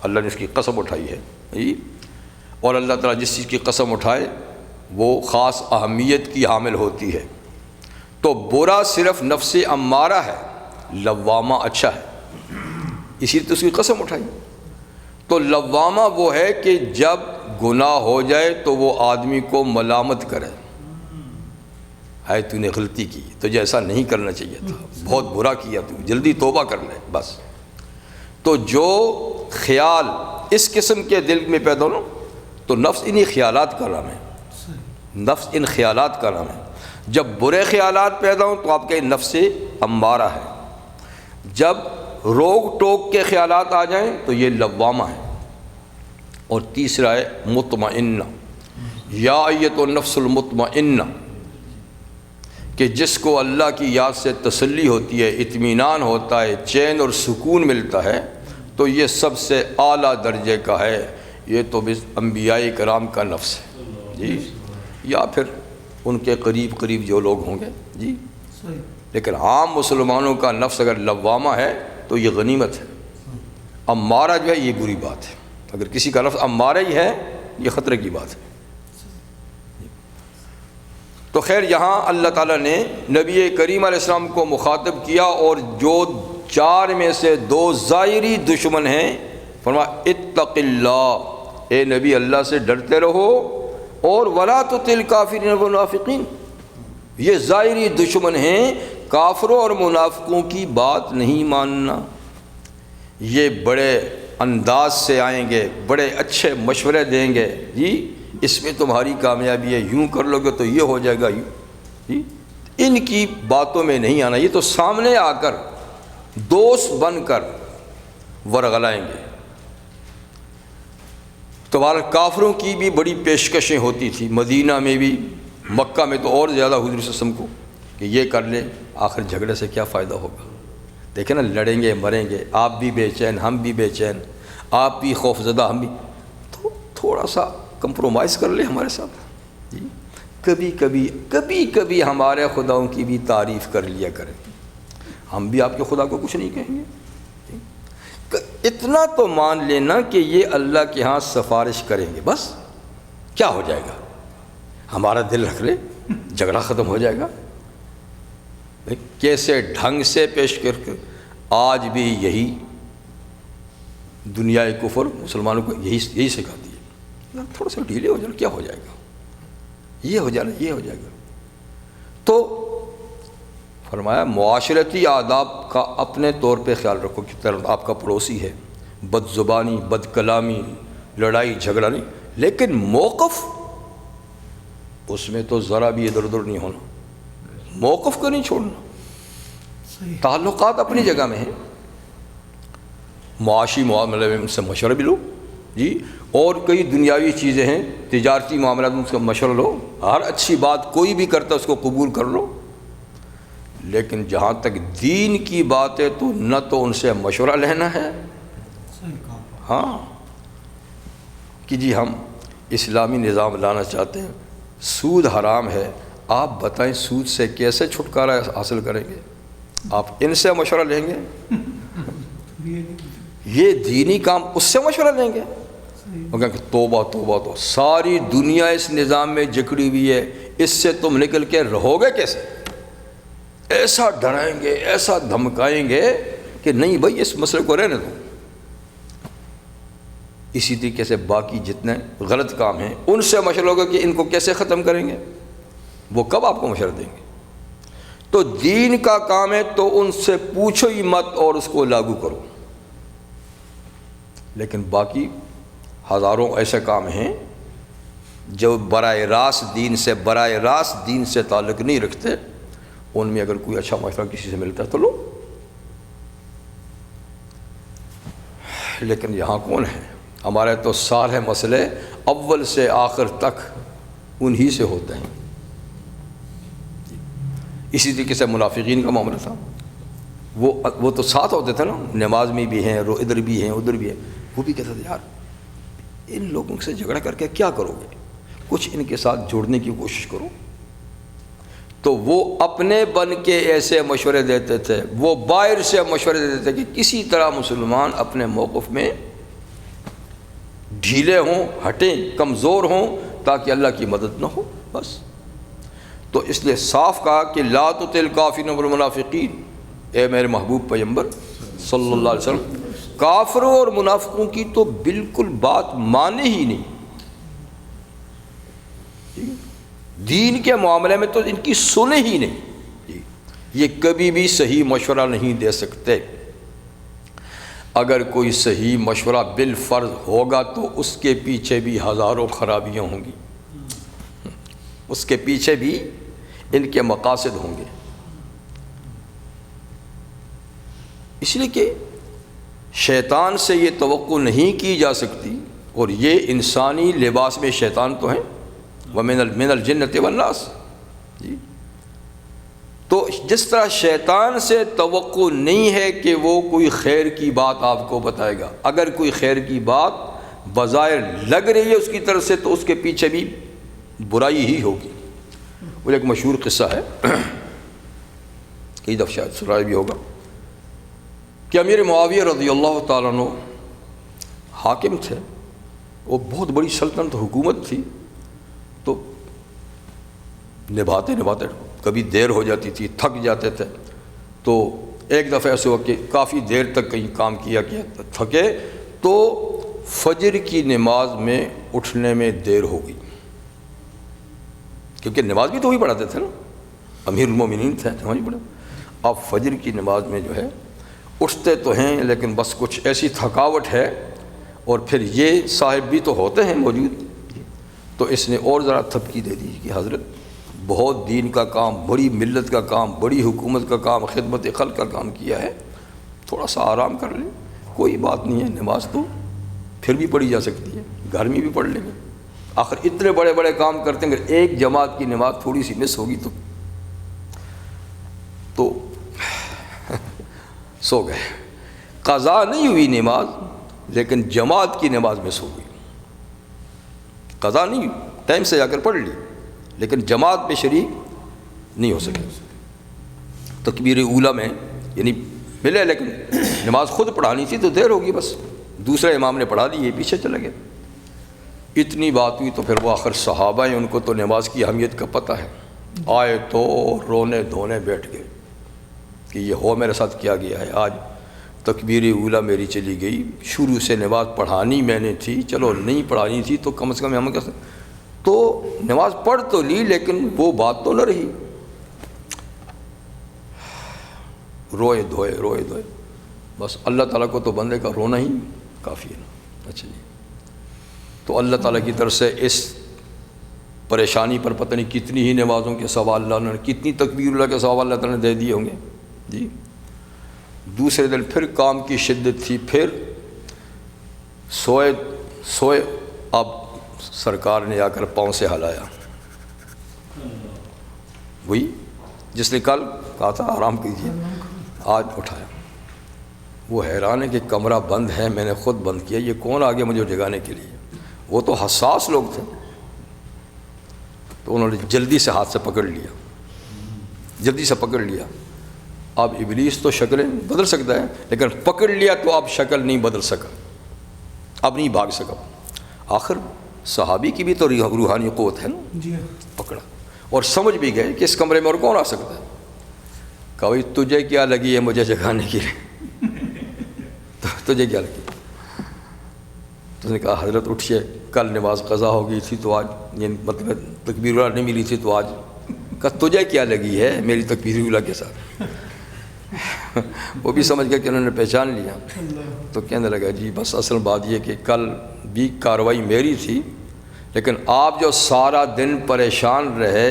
اللہ نے اس کی قسم اٹھائی ہے، اور اللہ تعالیٰ جس چیز کی قسم اٹھائے وہ خاص اہمیت کی حامل ہوتی ہے۔ تو برا صرف نفس امارہ ہے، لوامہ اچھا ہے، اسی لیے تو اس کی قسم اٹھائی۔ تو لوامہ وہ ہے کہ جب گناہ ہو جائے تو وہ آدمی کو ملامت کرے، ہے تو نے غلطی کی، تجھے ایسا نہیں کرنا چاہیے تھا، بہت برا کیا تو، جلدی توبہ کر لے بس۔ تو جو خیال اس قسم کے دل میں پیدا ہو تو نفس انہی خیالات کا نام ہے، نفس ان خیالات کا نام ہے۔ جب برے خیالات پیدا ہوں تو آپ کے نفس امارہ ہے، جب روک ٹوک کے خیالات آ جائیں تو یہ لوامہ ہے۔ اور تیسرا ہے مطمئنہ، یا ایتہ النفس المطمئنہ، کہ جس کو اللہ کی یاد سے تسلی ہوتی ہے، اطمینان ہوتا ہے، چین اور سکون ملتا ہے، تو یہ سب سے اعلیٰ درجے کا ہے۔ یہ تو بس انبیاء کرام کا نفس ہے جی، یا پھر ان کے قریب قریب جو لوگ ہوں گے جی، صحیح، لیکن عام مسلمانوں کا نفس اگر لوامہ ہے تو یہ غنیمت ہے۔ امارہ جو ہے یہ بری بات ہے، اگر کسی کا نفس امارہ ہی ہے یہ خطرے کی بات ہے۔ تو خیر یہاں اللہ تعالیٰ نے نبی کریم علیہ السلام کو مخاطب کیا، اور جو چار میں سے دو ظاہری دشمن ہیں، فرمایا اتق اللہ، اے نبی اللہ سے ڈرتے رہو، اور ولا تطع الکافرین والمنافقین، یہ ظاہری دشمن ہیں، کافروں اور منافقوں کی بات نہیں ماننا۔ یہ بڑے انداز سے آئیں گے، بڑے اچھے مشورے دیں گے جی، اس میں تمہاری کامیابی ہے، یوں کر لو گے تو یہ ہو جائے گا جی، ان کی باتوں میں نہیں آنا۔ یہ تو سامنے آ کر دوست بن کر ورغلائیں گے۔ تو کافروں کی بھی بڑی پیشکشیں ہوتی تھی، مدینہ میں بھی، مکہ میں تو اور زیادہ حضور صلی اللہ علیہ وسلم کو، کہ یہ کر لے، آخر جھگڑے سے کیا فائدہ ہوگا؟ دیکھیں نا، لڑیں گے مریں گے، آپ بھی بے چین ہم بھی بے چین، آپ بھی خوف زدہ ہم بھی، تو تھوڑا سا کمپرومائز کر لے ہمارے ساتھ جی، کبھی کبھی ہمارے خداؤں کی بھی تعریف کر لیا کریں، ہم بھی آپ کے خدا کو کچھ نہیں کہیں گے۔ اتنا تو مان لینا کہ یہ اللہ کے ہاں سفارش کریں گے، بس کیا ہو جائے گا، ہمارا دل رکھ لے، جھگڑا ختم ہو جائے گا۔ کیسے ڈھنگ سے پیش کر کے آج بھی یہی دنیا کفر مسلمانوں کو یہی سکھاتی ہے، تھوڑا سا ڈھیلے ہو جانا، کیا ہو جائے گا، یہ ہو جائے گا، یہ ہو جائے گا۔ تو فرمایا معاشرتی آداب کا اپنے طور پہ خیال رکھو کہ طرف آپ کا پڑوسی ہے، بد زبانی، بد کلامی، لڑائی جھگڑا نہیں، لیکن موقف اس میں تو ذرا بھی ادھر ادھر نہیں ہونا، موقف کو نہیں چھوڑنا۔ صحیح، تعلقات اپنی جگہ میں ہیں، معاشی معاملے میں ان سے مشورہ بھی لو جی، اور کئی دنیاوی چیزیں ہیں، تجارتی معاملات میں ان سے مشورہ لو، ہر اچھی بات کوئی بھی کرتا ہے اس کو قبول کر لو، لیکن جہاں تک دین کی بات ہے تو نہ تو ان سے مشورہ لینا ہے، صحیح کہا، ہاں کہ جی ہم اسلامی نظام لانا چاہتے ہیں، سود حرام ہے، آپ بتائیں سود سے کیسے چھٹکارا حاصل کریں گے؟ آپ ان سے مشورہ لیں گے؟ یہ دینی کام اس سے مشورہ لیں گے؟ وہ کہیں کہ توبہ توبہ، تو ساری دنیا اس نظام میں جکڑی ہوئی ہے، اس سے تم نکل کے رہو گے کیسے؟ ایسا ڈرائیں گے، ایسا دھمکائیں گے کہ نہیں بھائی اس مسئلے کو رہنے دو۔ اسی طریقے سے باقی جتنے غلط کام ہیں ان سے مشورہ ہوگا کہ ان کو کیسے ختم کریں گے، وہ کب آپ کو مشورہ دیں گے؟ تو دین کا کام ہے تو ان سے پوچھو ہی مت اور اس کو لاگو کرو، لیکن باقی ہزاروں ایسے کام ہیں جو براہ راست دین سے تعلق نہیں رکھتے، ان میں اگر کوئی اچھا مشورہ کسی سے ملتا ہے تو لو، لیکن یہاں کون ہے؟ ہمارے تو سارے مسئلے اول سے آخر تک انہی سے ہوتے ہیں۔ اسی طریقے سے منافقین کا معاملہ تھا، وہ تو ساتھ ہوتے تھے نا، نماز میں بھی ہیں، ادھر بھی ہیں ادھر بھی ہیں، وہ بھی کہتے تھے یار ان لوگوں سے جھگڑا کر کے کیا کرو گے، کچھ ان کے ساتھ جوڑنے کی کوشش کرو۔ تو وہ اپنے بن کے ایسے مشورے دیتے تھے، وہ باہر سے مشورے دیتے تھے کہ کسی طرح مسلمان اپنے موقف میں ڈھیلے ہوں، ہٹیں، کمزور ہوں، تاکہ اللہ کی مدد نہ ہو بس۔ تو اس لیے صاف کہا کہ لا تطع الکافرین والمنافقین، اے میرے محبوب پیغمبر صلی اللہ علیہ وسلم، کافروں اور منافقوں کی تو بالکل بات مانے ہی نہیں، دین کے معاملے میں تو ان کی سنے ہی نہیں، یہ کبھی بھی صحیح مشورہ نہیں دے سکتے۔ اگر کوئی صحیح مشورہ بالفرض ہوگا تو اس کے پیچھے بھی ہزاروں خرابیاں ہوں گی، اس کے پیچھے بھی ان کے مقاصد ہوں گے، اس لیے کہ شیطان سے یہ توقع نہیں کی جا سکتی، اور یہ انسانی لباس میں شیطان تو ہیں، وَمِنَ الْجِنَّةِ وَالنَّاسِ، جی۔ تو جس طرح شیطان سے توقع نہیں ہے کہ وہ کوئی خیر کی بات آپ کو بتائے گا، اگر کوئی خیر کی بات بظاہر لگ رہی ہے اس کی طرف سے تو اس کے پیچھے بھی برائی ہی ہوگی۔ وہ ایک مشہور قصہ ہے، کئی دفعہ شاید سنا بھی ہوگا، کہ امیر معاویہ رضی اللہ تعالیٰ عنہ حاکم تھے، وہ بہت بڑی سلطنت حکومت تھی، تو نبھاتے کبھی دیر ہو جاتی تھی، تھک جاتے تھے، تو ایک دفعہ ایسے ہوا کہ کافی دیر تک کہیں کام کیا تھکے، تو فجر کی نماز میں اٹھنے میں دیر ہو گئی، کیونکہ نماز بھی تو وہی پڑھاتے تھے نا، امیر المومنین تھے وہی پڑھا۔ اب فجر کی نماز میں جو ہے اٹھتے تو ہیں لیکن بس کچھ ایسی تھکاوٹ ہے، اور پھر یہ صاحب بھی تو ہوتے ہیں موجود، تو اس نے اور ذرا تھپکی دے دی کہ حضرت بہت دین کا کام، بڑی ملت کا کام، بڑی حکومت کا کام، خدمت خلق کا کام کیا ہے، تھوڑا سا آرام کر لیں، کوئی بات نہیں ہے، نماز تو پھر بھی پڑھی جا سکتی ہے، گھر میں بھی پڑھ لیں گے، آخر اتنے بڑے بڑے کام کرتے ہیں، اگر ایک جماعت کی نماز تھوڑی سی مس ہوگی تو سو گئے۔ قضا نہیں ہوئی نماز، لیکن جماعت کی نماز مس ہو گئی، قضا نہیں، ٹائم سے جا کر پڑھ لی، لیکن جماعت میں شریک نہیں ہو سکے۔ تکبیر اولیٰ میں یعنی ملے، لیکن نماز خود پڑھانی تھی تو دیر ہوگی، بس دوسرے امام نے پڑھا دی، یہ پیچھے چلے گئے۔ اتنی بات ہوئی تو پھر وہ آخر صحابہ ہیں، ان کو تو نماز کی اہمیت کا پتہ ہے، آئے تو رونے دھونے بیٹھ گئے کہ یہ ہو میرے ساتھ کیا گیا ہے، آج تکبیر اولیٰ میری چلی گئی، شروع سے نماز پڑھانی میں نے تھی، چلو نہیں پڑھانی تھی تو کم از کم ہم کیا، تو نماز پڑھ تو لی لیکن وہ بات تو نہ رہی، روئے دھوئے، بس اللہ تعالیٰ کو تو بندے کا رونا ہی کافی ہے نا۔ اچھا جی، تو اللہ تعالیٰ کی طرف سے اس پریشانی پر پتہ نہیں کتنی ہی نمازوں کے ثواب اللہ نے، کتنی تکبیر اللہ کے ثواب اللہ تعالیٰ نے دے دیے ہوں گے جی۔ دوسرے دن پھر کام کی شدت تھی، پھر سوئے، اب سرکار نے آ کر پاؤں سے ہلایا، وہی جس نے کل کہا تھا آرام کیجیے، آج اٹھایا۔ وہ حیران ہے کہ کمرہ بند ہے، میں نے خود بند کیا، یہ کون آ گیا مجھے جگانے کے لیے؟ وہ تو حساس لوگ تھے، تو انہوں نے جلدی سے ہاتھ سے پکڑ لیا، اب ابلیس تو شکلیں بدل سکتا ہے، لیکن پکڑ لیا تو اب شکل نہیں بدل سکا، اب نہیں بھاگ سکا۔ آخر صحابی کی بھی تو روحانی قوت ہے نا، جی پکڑا اور سمجھ بھی گئے کہ اس کمرے میں اور کون آ سکتا ہے۔ کہا بھائی تجھے کیا لگی ہے مجھے جگانے کے لیے؟ تجھے کیا لگی؟ تو اس نے کہا حضرت اٹھیے، کل نماز قضا ہو گئی تھی تو آج، یعنی مطلب تکبیر اولیٰ نہیں ملی تھی تو آج۔ کہا تجھے کیا لگی ہے میری تکبیر اولیٰ کے ساتھ؟ وہ بھی سمجھ گیا کہ انہوں نے پہچان لیا، تو کہنے لگا جی بس اصل بات یہ کہ کل بھی کارروائی میری تھی، لیکن آپ جو سارا دن پریشان رہے،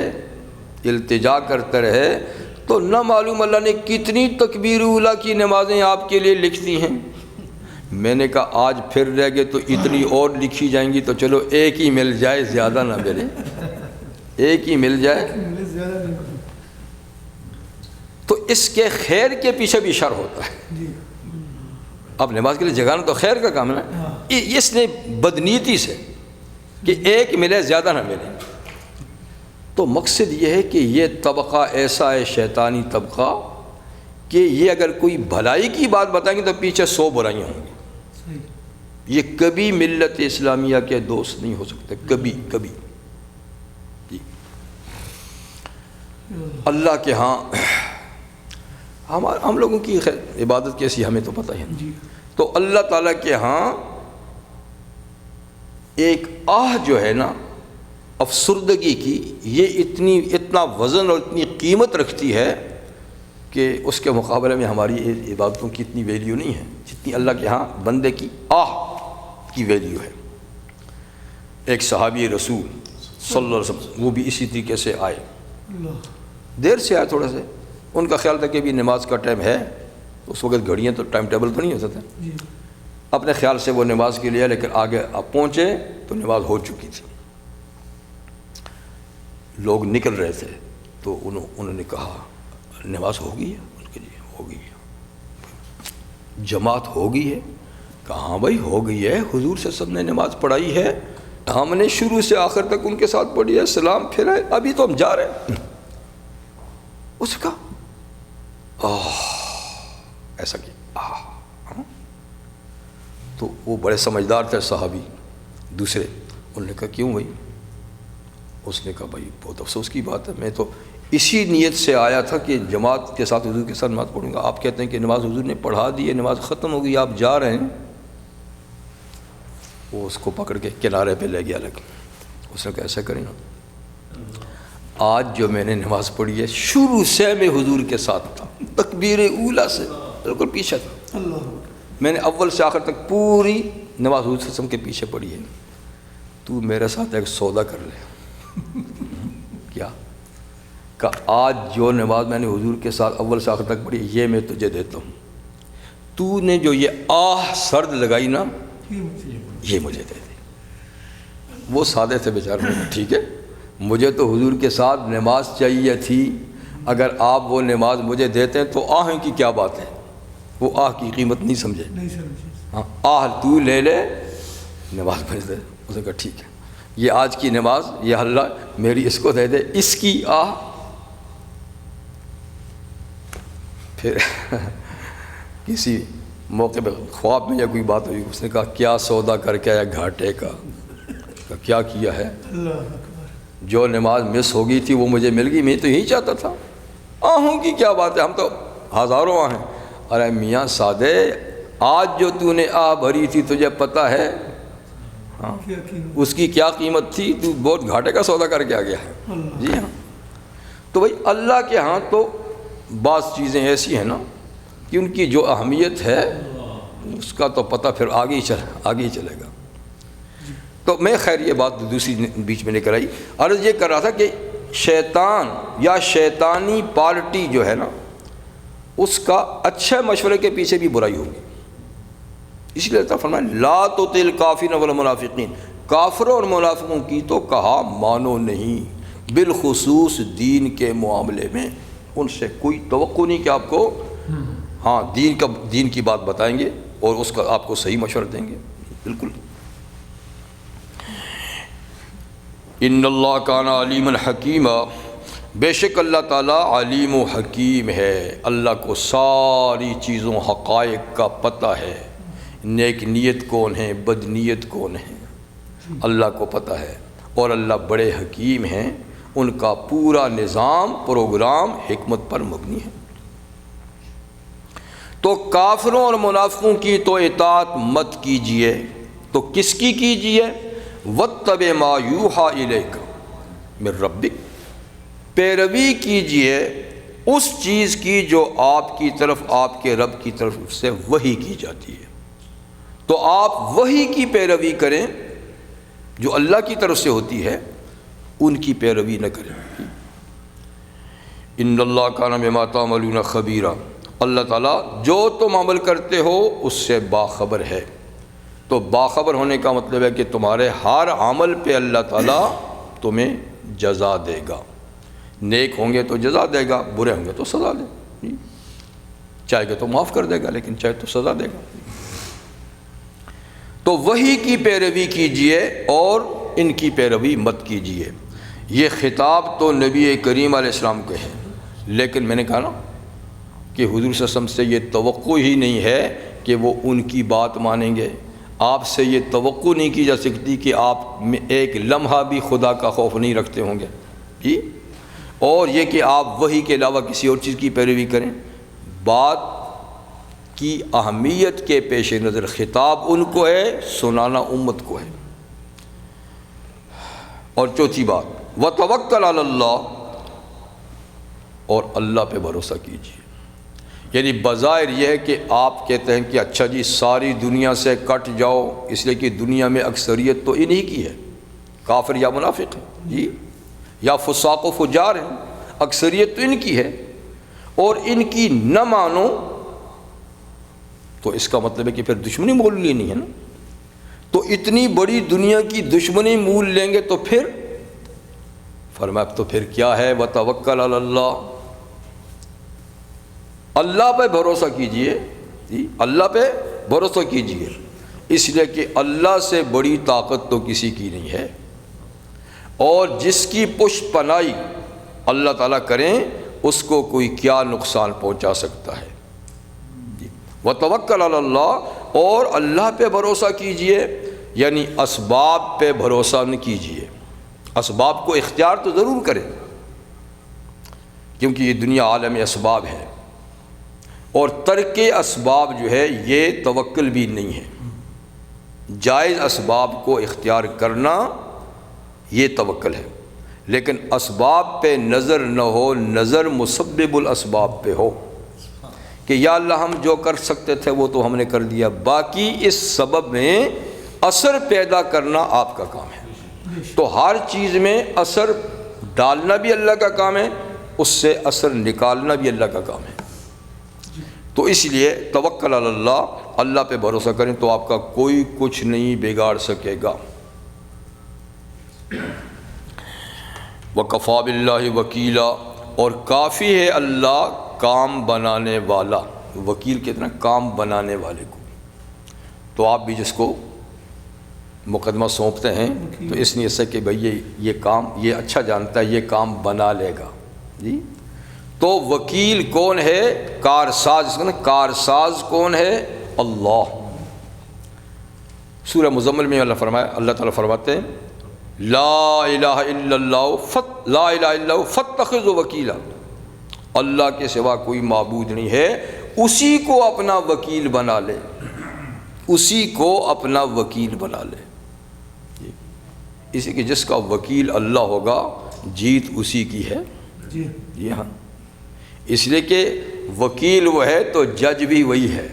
التجا کرتے رہے، تو نہ معلوم اللہ نے کتنی تکبیر اولیٰ کی نمازیں آپ کے لیے لکھ دی ہیں۔ میں نے کہا آج پھر رہ گئے تو اتنی اور لکھی جائیں گی، تو چلو ایک ہی مل جائے، زیادہ نہ ملے، ایک ہی مل جائے۔ تو اس کے خیر کے پیچھے بھی شر ہوتا ہے۔ اب نماز کے لیے جگانا تو خیر کا کام ہے نا، اس نے بدنیتی سے کہ ایک ملے زیادہ نہ ملے۔ تو مقصد یہ ہے کہ یہ طبقہ ایسا ہے شیطانی طبقہ کہ یہ اگر کوئی بھلائی کی بات بتائیں گے تو پیچھے 100 برائیاں ہوں گی۔ یہ کبھی ملت اسلامیہ کے دوست نہیں ہو سکتے، کبھی۔ اللہ کے ہاں ہم لوگوں کی عبادت کیسی ہمیں تو پتہ ہی نہیں. تو اللہ تعالیٰ کے ہاں ایک آہ جو ہے نا افسردگی کی، یہ اتنا وزن اور اتنی قیمت رکھتی ہے کہ اس کے مقابلے میں ہماری عبادتوں کی اتنی ویلیو نہیں ہے جتنی اللہ کے ہاں بندے کی آہ کی ویلیو ہے. ایک صحابی رسول صلی اللہ علیہ وسلم وہ بھی اسی طریقے سے آئے، دیر سے آئے تھوڑا سے. ان کا خیال تھا کہ بھی نماز کا ٹائم ہے، اس وقت گھڑیاں تو ٹائم ٹیبل تو نہیں ہوتا تھا. اپنے خیال سے وہ نماز کے لیے، لیکن آگے آپ پہنچے تو نماز ہو چکی تھی. لوگ نکل رہے تھے تو انہوں نے کہا نماز ہو گئی ہے؟ ان کے لیے ہو گئی ہے. جماعت ہو گئی ہے؟ کہا ہاں بھائی ہو گئی ہے، حضور سے سب نے نماز پڑھائی ہے، ہم نے شروع سے آخر تک ان کے ساتھ پڑھی ہے، سلام پھیرا ہے، ابھی تو ہم جا رہے ہیں. اس کا ایسا کیا تو وہ بڑے سمجھدار تھے صحابی دوسرے. انہوں نے کہا کیوں بھائی؟ اس نے کہا بھائی بہت افسوس کی بات ہے، میں تو اسی نیت سے آیا تھا کہ جماعت کے ساتھ حضور کے ساتھ نماز پڑھوں گا، آپ کہتے ہیں کہ نماز حضور نے پڑھا دی ہے، نماز ختم ہو گئی، آپ جا رہے ہیں. وہ اس کو پکڑ کے کنارے پہ لے گیا. لیکن اس نے کہا ایسا کریں نا، آج جو میں نے نماز پڑھی ہے شروع سے میں حضور کے ساتھ تھا، تکبیر اولیٰ سے بالکل پیچھے تھا. میں نے اول سے آخر تک پوری نماز حضور صلی اللہ علیہ وسلم کے پیچھے پڑھی ہے. تو میرے ساتھ ایک سودا کر لے. کیا؟ کہ آج جو نماز میں نے حضور کے ساتھ اول سے آخر تک پڑھی یہ میں تجھے دیتا ہوں، تو نے جو یہ آہ سرد لگائی نا یہ مجھے دے دے. وہ سادے تھے بیچارے. ٹھیک ہے، مجھے تو حضور کے ساتھ نماز چاہیے تھی، اگر آپ وہ نماز مجھے دیتے ہیں تو آہ کی کیا بات ہے. وہ آہ کی قیمت نہیں سمجھے. ہاں آہ تو لے لے، نماز مجھے دے. اس نے کہا ٹھیک ہے، یہ آج کی نماز یہ اللہ میری اس کو دے دے، اس کی آہ. پھر کسی موقع پہ خواب میں یا کوئی بات ہوئی، اس نے کہا کیا سودا کر کے آیا گھاٹے کا. کیا کیا ہے؟ جو نماز مس ہو گئی تھی وہ مجھے مل گئی، میں تو یہی چاہتا تھا. آہوں کی کیا بات ہے، ہم تو ہزاروں آہ ہیں. ارے میاں سادے، آج جو تو نے آہ بھری تھی تجھے پتہ ہے ہاں اس کی کیا قیمت تھی؟ تو بہت گھاٹے کا سودا کر کے آ گیا ہے. جی ہاں. تو بھائی اللہ کے ہاں تو بعض چیزیں ایسی ہیں نا کہ ان کی جو اہمیت ہے اس کا تو پتہ پھر آگے ہی چلے گا. تو میں خیر یہ بات دوسری بیچ میں نکل آئی. عرض یہ کر رہا تھا کہ شیطان یا شیطانی پارٹی جو ہے نا اس کا اچھے مشورے کے پیچھے بھی برائی ہوگی. اس لیے اللہ فرمایا لا تطع الکافرین والمنافقین، کافروں اور منافقوں کی تو کہا مانو نہیں، بالخصوص دین کے معاملے میں ان سے کوئی توقع نہیں کہ آپ کو ہاں دین کی بات بتائیں گے اور اس کا آپ کو صحیح مشورہ دیں گے. بالکل. ان اللہ کان علیم الحکیم، بے شک اللہ تعالیٰ علیم و حکیم ہے، اللہ کو ساری چیزوں حقائق کا پتہ ہے. نیک نیت کون ہے، بد نیت کون ہے، اللہ کو پتہ ہے. اور اللہ بڑے حکیم ہیں، ان کا پورا نظام پروگرام حکمت پر مبنی ہے. تو کافروں اور منافقوں کی تو اطاعت مت کیجیے، تو کس کی کیجیے؟ واتبع ما یوحی الیک من ربک، پیروی کیجیے اس چیز کی جو آپ کی طرف آپ کے رب کی طرف سے وحی کی جاتی ہے. تو آپ وحی کی پیروی کریں جو اللہ کی طرف سے ہوتی ہے، ان کی پیروی نہ کریں. ان اللہ کان بما تعملون خبیرا، اللہ تعالیٰ جو تم عمل کرتے ہو اس سے باخبر ہے. تو باخبر ہونے کا مطلب ہے کہ تمہارے ہر عمل پہ اللہ تعالیٰ تمہیں جزا دے گا. نیک ہوں گے تو جزا دے گا، برے ہوں گے تو سزا دے گا. چاہے گا تو معاف کر دے گا، لیکن چاہے تو سزا دے گا. تو وحی کی پیروی کیجئے اور ان کی پیروی مت کیجئے. یہ خطاب تو نبی کریم علیہ السلام کے ہے، لیکن میں نے کہا نا کہ حضور صلی اللہ علیہ وسلم سے یہ توقع ہی نہیں ہے کہ وہ ان کی بات مانیں گے. آپ سے یہ توقع نہیں کی جا سکتی کہ آپ ایک لمحہ بھی خدا کا خوف نہیں رکھتے ہوں گے. جی، اور یہ کہ آپ وحی کے علاوہ کسی اور چیز کی پیروی کریں۔ بات کی اہمیت کے پیش نظر خطاب ان کو ہے، سنانا امت کو ہے۔ اور چوتھی بات وتوکل علی اللہ، اور اللہ پہ بھروسہ کیجیے۔ یعنی بظاہر یہ ہے کہ آپ کہتے ہیں کہ اچھا جی ساری دنیا سے کٹ جاؤ، اس لیے کہ دنیا میں اکثریت تو انہی کی ہے، کافر یا منافق ہیں جی، یا فساق و فجار ہیں، اکثریت تو ان کی ہے، اور ان کی نہ مانو تو اس کا مطلب ہے کہ پھر دشمنی مول لینی ہے نا۔ تو اتنی بڑی دنیا کی دشمنی مول لیں گے تو پھر فرمایا تو پھر کیا ہے، وتوکل علی اللہ، اللہ پہ بھروسہ کیجئے جی، اللہ پہ بھروسہ کیجئے، اس لیے کہ اللہ سے بڑی طاقت تو کسی کی نہیں ہے، اور جس کی پشت پناہی اللہ تعالیٰ کریں اس کو کوئی کیا نقصان پہنچا سکتا ہے جی۔ وتوکل علی اللہ، اور اللہ پہ بھروسہ کیجئے، یعنی اسباب پہ بھروسہ نہ کیجئے، اسباب کو اختیار تو ضرور کریں کیونکہ یہ دنیا عالم اسباب ہے، اور ترک اسباب جو ہے یہ توکل بھی نہیں ہے۔ جائز اسباب کو اختیار کرنا یہ توکل ہے، لیکن اسباب پہ نظر نہ ہو، نظر مسبب الاسباب پہ ہو کہ یا اللہ ہم جو کر سکتے تھے وہ تو ہم نے کر دیا، باقی اس سبب میں اثر پیدا کرنا آپ کا کام ہے۔ تو ہر چیز میں اثر ڈالنا بھی اللہ کا کام ہے، اس سے اثر نکالنا بھی اللہ کا کام ہے۔ تو اس لیے توکل علی اللہ، اللہ پہ بھروسہ کریں تو آپ کا کوئی کچھ نہیں بگاڑ سکے گا۔ وَكَفَى بِاللَّهِ وَكِيلًا، اور کافی ہے اللہ کام بنانے والا، وکیل کتنا کام بنانے والے کو۔ تو آپ بھی جس کو مقدمہ سونپتے ہیں تو اس نیت سے کہ بھئی یہ کام یہ اچھا جانتا ہے، یہ کام بنا لے گا جی۔ تو وکیل کون ہے؟ کارساز، اس کا نا کارساز کون ہے؟ اللہ۔ سورہ مزمل میں اللہ فرمایا، اللہ تعالیٰ فرماتے ہیں لا الہ الا اللہ لا الہ الا اللہ فاتخذوا وکیلا، اللہ کے سوا کوئی معبود نہیں ہے، اسی کو اپنا وکیل بنا لے، اسی کو اپنا وکیل بنا لے۔ اسی کہ جس کا وکیل اللہ ہوگا جیت اسی کی ہے جی ہاں، اس لیے کہ وکیل وہ ہے تو جج بھی وہی ہے،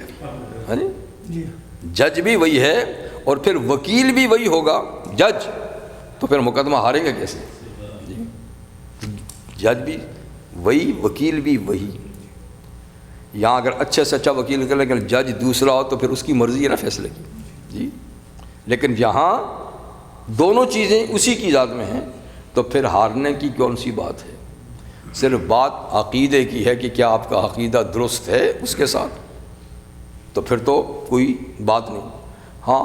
جج بھی وہی ہے، اور پھر وکیل بھی وہی ہوگا جج، تو پھر مقدمہ ہارے گا کیسے جی؟ جج بھی وہی، وکیل بھی وہی۔ یہاں اگر اچھے سے اچھا وکیل کر لیکن جج دوسرا ہو تو پھر اس کی مرضی ہے نا فیصلے کی جی، لیکن یہاں دونوں چیزیں اسی کی ذات میں ہیں، تو پھر ہارنے کی کون سی بات ہے؟ صرف بات عقیدے کی ہے کہ کیا آپ کا عقیدہ درست ہے اس کے ساتھ، تو پھر تو کوئی بات نہیں۔ ہاں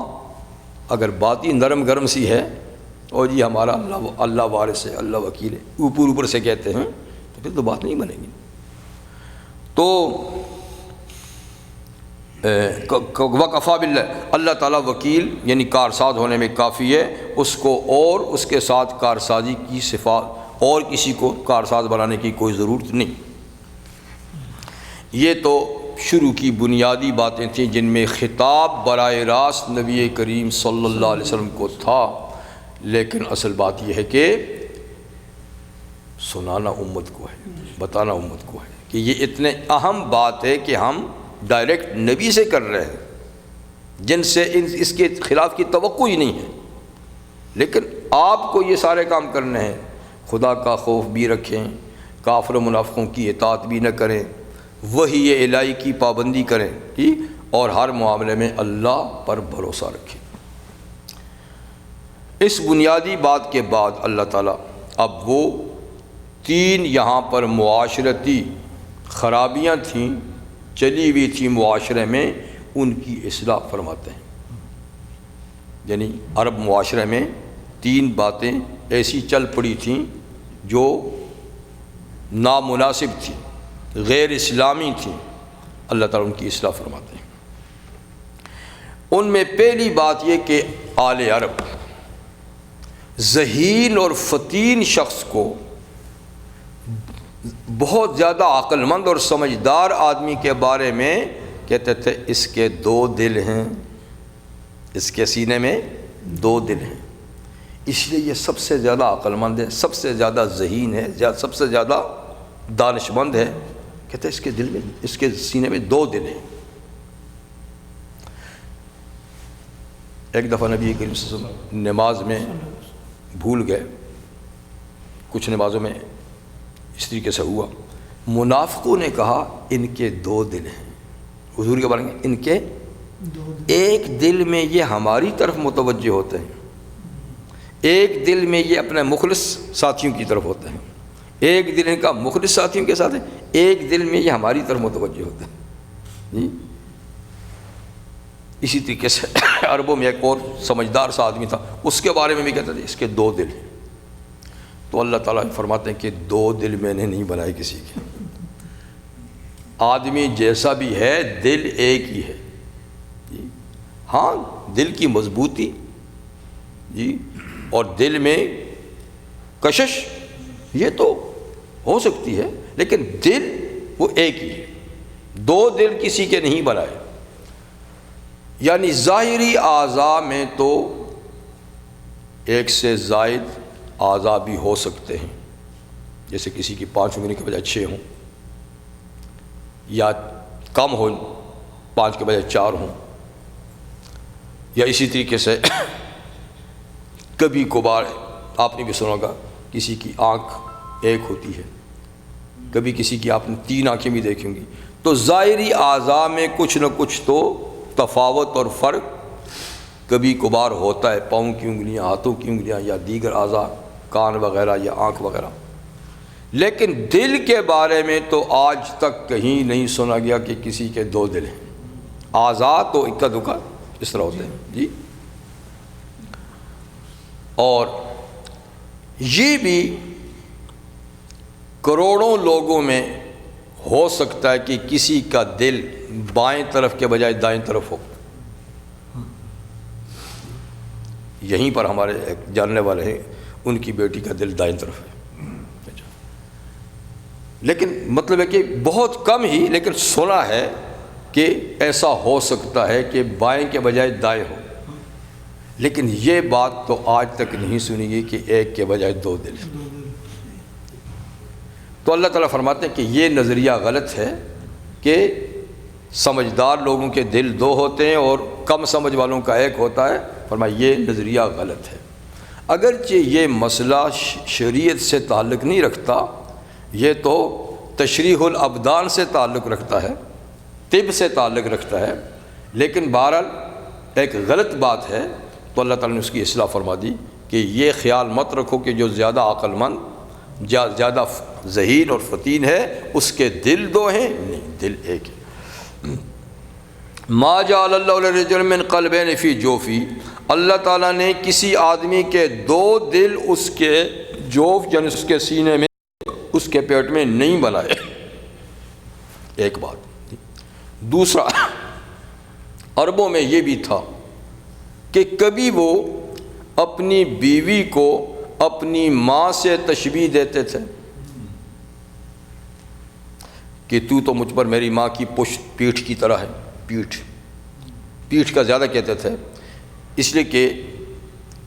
اگر بات ہی نرم گرم سی ہے اور جی ہمارا اللہ وارث ہے، اللہ وکیل ہے، اوپر اوپر سے کہتے ہیں، تو پھر تو بات نہیں بنے گی۔ تو وَكَفَى بِاللَّهِ، اللہ تعالیٰ وکیل یعنی کارساز ہونے میں کافی ہے، اس کو اور اس کے ساتھ کارسازی کی صفات اور کسی کو کارساز بنانے کی کوئی ضرورت نہیں۔ یہ تو شروع کی بنیادی باتیں تھیں جن میں خطاب براہ راست نبی کریم صلی اللہ علیہ وسلم کو تھا، لیکن اصل بات یہ ہے کہ سنانا امت کو ہے، بتانا امت کو ہے کہ یہ اتنے اہم بات ہے کہ ہم ڈائریکٹ نبی سے کر رہے ہیں جن سے اس کے خلاف کی توقع ہی نہیں ہے، لیکن آپ کو یہ سارے کام کرنے ہیں۔ خدا کا خوف بھی رکھیں، کافر و منافقوں کی اطاعت بھی نہ کریں، وحی الہی کی پابندی کریں اور ہر معاملے میں اللہ پر بھروسہ رکھیں۔ اس بنیادی بات کے بعد اللہ تعالیٰ اب وہ تین یہاں پر معاشرتی خرابیاں تھیں، چلی ہوئی تھی معاشرے میں، ان کی اصلاح فرماتے ہیں۔ یعنی عرب معاشرے میں تین باتیں ایسی چل پڑی تھیں جو نامناسب تھیں، غیر اسلامی تھیں، اللہ تعالیٰ ان کی اصلاح فرماتے ہیں۔ ان میں پہلی بات یہ کہ آل عرب ذہین اور فتین شخص کو بہت زیادہ عقل مند اور سمجھدار آدمی کے بارے میں کہتے تھے اس کے 2 دل ہیں، اس کے سینے میں 2 دل ہیں، اس لیے یہ سب سے زیادہ عقل مند ہے، سب سے زیادہ ذہین ہے، سب سے زیادہ دانش مند ہے۔ کہتے ہیں اس کے دل میں، اس کے سینے میں 2 دل ہیں۔ ایک دفعہ نبی کریم صلی اللہ علیہ وسلم نماز میں بھول گئے، کچھ نمازوں میں اس طریقے سے ہوا، منافقوں نے کہا ان کے 2 دل ہیں، حضور کے بارے میں ان کے 2 ایک دل میں یہ ہماری طرف متوجہ ہوتے ہیں، ایک دل میں یہ اپنے مخلص ساتھیوں کی طرف ہوتے ہیں، ایک دل ان کا مخلص ساتھیوں کے ساتھ ہے، ایک دل میں یہ ہماری طرف متوجہ ہوتے ہیں جی۔ اسی طریقے سے عربوں میں ایک اور سمجھدار سا آدمی تھا، اس کے بارے میں بھی کہتے تھے اس کے 2 دل ہیں۔ تو اللہ تعالیٰ فرماتے ہیں کہ 2 دل میں نے نہیں بنائے کسی کے، آدمی جیسا بھی ہے دل ایک ہی ہے جی۔ ہاں دل کی مضبوطی جی اور دل میں کشش یہ تو ہو سکتی ہے، لیکن دل وہ ایک ہی ہے، 2 دل کسی کے نہیں بنائے۔ یعنی ظاہری اعضاء میں تو ایک سے زائد اعضاء بھی ہو سکتے ہیں، جیسے کسی کی 5 انگلی کے بجائے 6 ہوں، یا کم ہو 5 کے بجائے 4 ہوں، یا اسی طریقے سے کبھی کبھار آپ نے بھی سنا ہوگا کسی کی آنکھ ایک ہوتی ہے، کبھی کسی کی آپ نے 3 آنکھیں بھی دیکھی ہوں گی۔ تو ظاہری اعضاء میں کچھ نہ کچھ تو تفاوت اور فرق کبھی کبھار ہوتا ہے، پاؤں کی انگلیاں، ہاتھوں کی انگلیاں، یا دیگر اعضاء، کان وغیرہ یا آنکھ وغیرہ۔ لیکن دل کے بارے میں تو آج تک کہیں نہیں سنا گیا کہ کسی کے 2 دل ہیں، اعضاء تو اکا دکا اس طرح ہوتے ہیں جی۔ اور یہ بھی کروڑوں لوگوں میں ہو سکتا ہے کہ کسی کا دل بائیں طرف کے بجائے دائیں طرف ہو۔ یہیں پر ہمارے ایک جاننے والے ہیں، ان کی بیٹی کا دل دائیں طرف ہے، لیکن مطلب ہے کہ بہت کم ہی، لیکن سنا ہے کہ ایسا ہو سکتا ہے کہ بائیں کے بجائے دائیں ہو، لیکن یہ بات تو آج تک نہیں سنی گئی کہ ایک کے بجائے 2 دل ہیں۔ تو اللہ تعالیٰ فرماتے ہیں کہ یہ نظریہ غلط ہے کہ سمجھدار لوگوں کے دل 2 ہوتے ہیں اور کم سمجھ والوں کا 1 ہوتا ہے۔ فرمایا یہ نظریہ غلط ہے، اگرچہ یہ مسئلہ شریعت سے تعلق نہیں رکھتا، یہ تو تشریح الابدان سے تعلق رکھتا ہے، طب سے تعلق رکھتا ہے، لیکن بہرحال ایک غلط بات ہے۔ تو اللہ تعالیٰ نے اس کی اصلاح فرما دی کہ یہ خیال مت رکھو کہ جو زیادہ عقل مند، زیادہ ذہین اور فطین ہے اس کے دل 2 ہیں، نہیں، دل ایک ہے۔ ما جعل اللہ لرجل من قلبین فی جوفی، اللہ تعالیٰ نے کسی آدمی کے 2 دل اس کے جوف یعنی اس کے سینے میں، اس کے پیٹ میں نہیں بنائے۔ ایک بات۔ دوسرا، عربوں میں یہ بھی تھا کہ کبھی وہ اپنی بیوی کو اپنی ماں سے تشبیہ دیتے تھے کہ تو مجھ پر میری ماں کی پشت پیٹھ کی طرح ہے۔ پیٹھ کا زیادہ کہتے تھے اس لیے کہ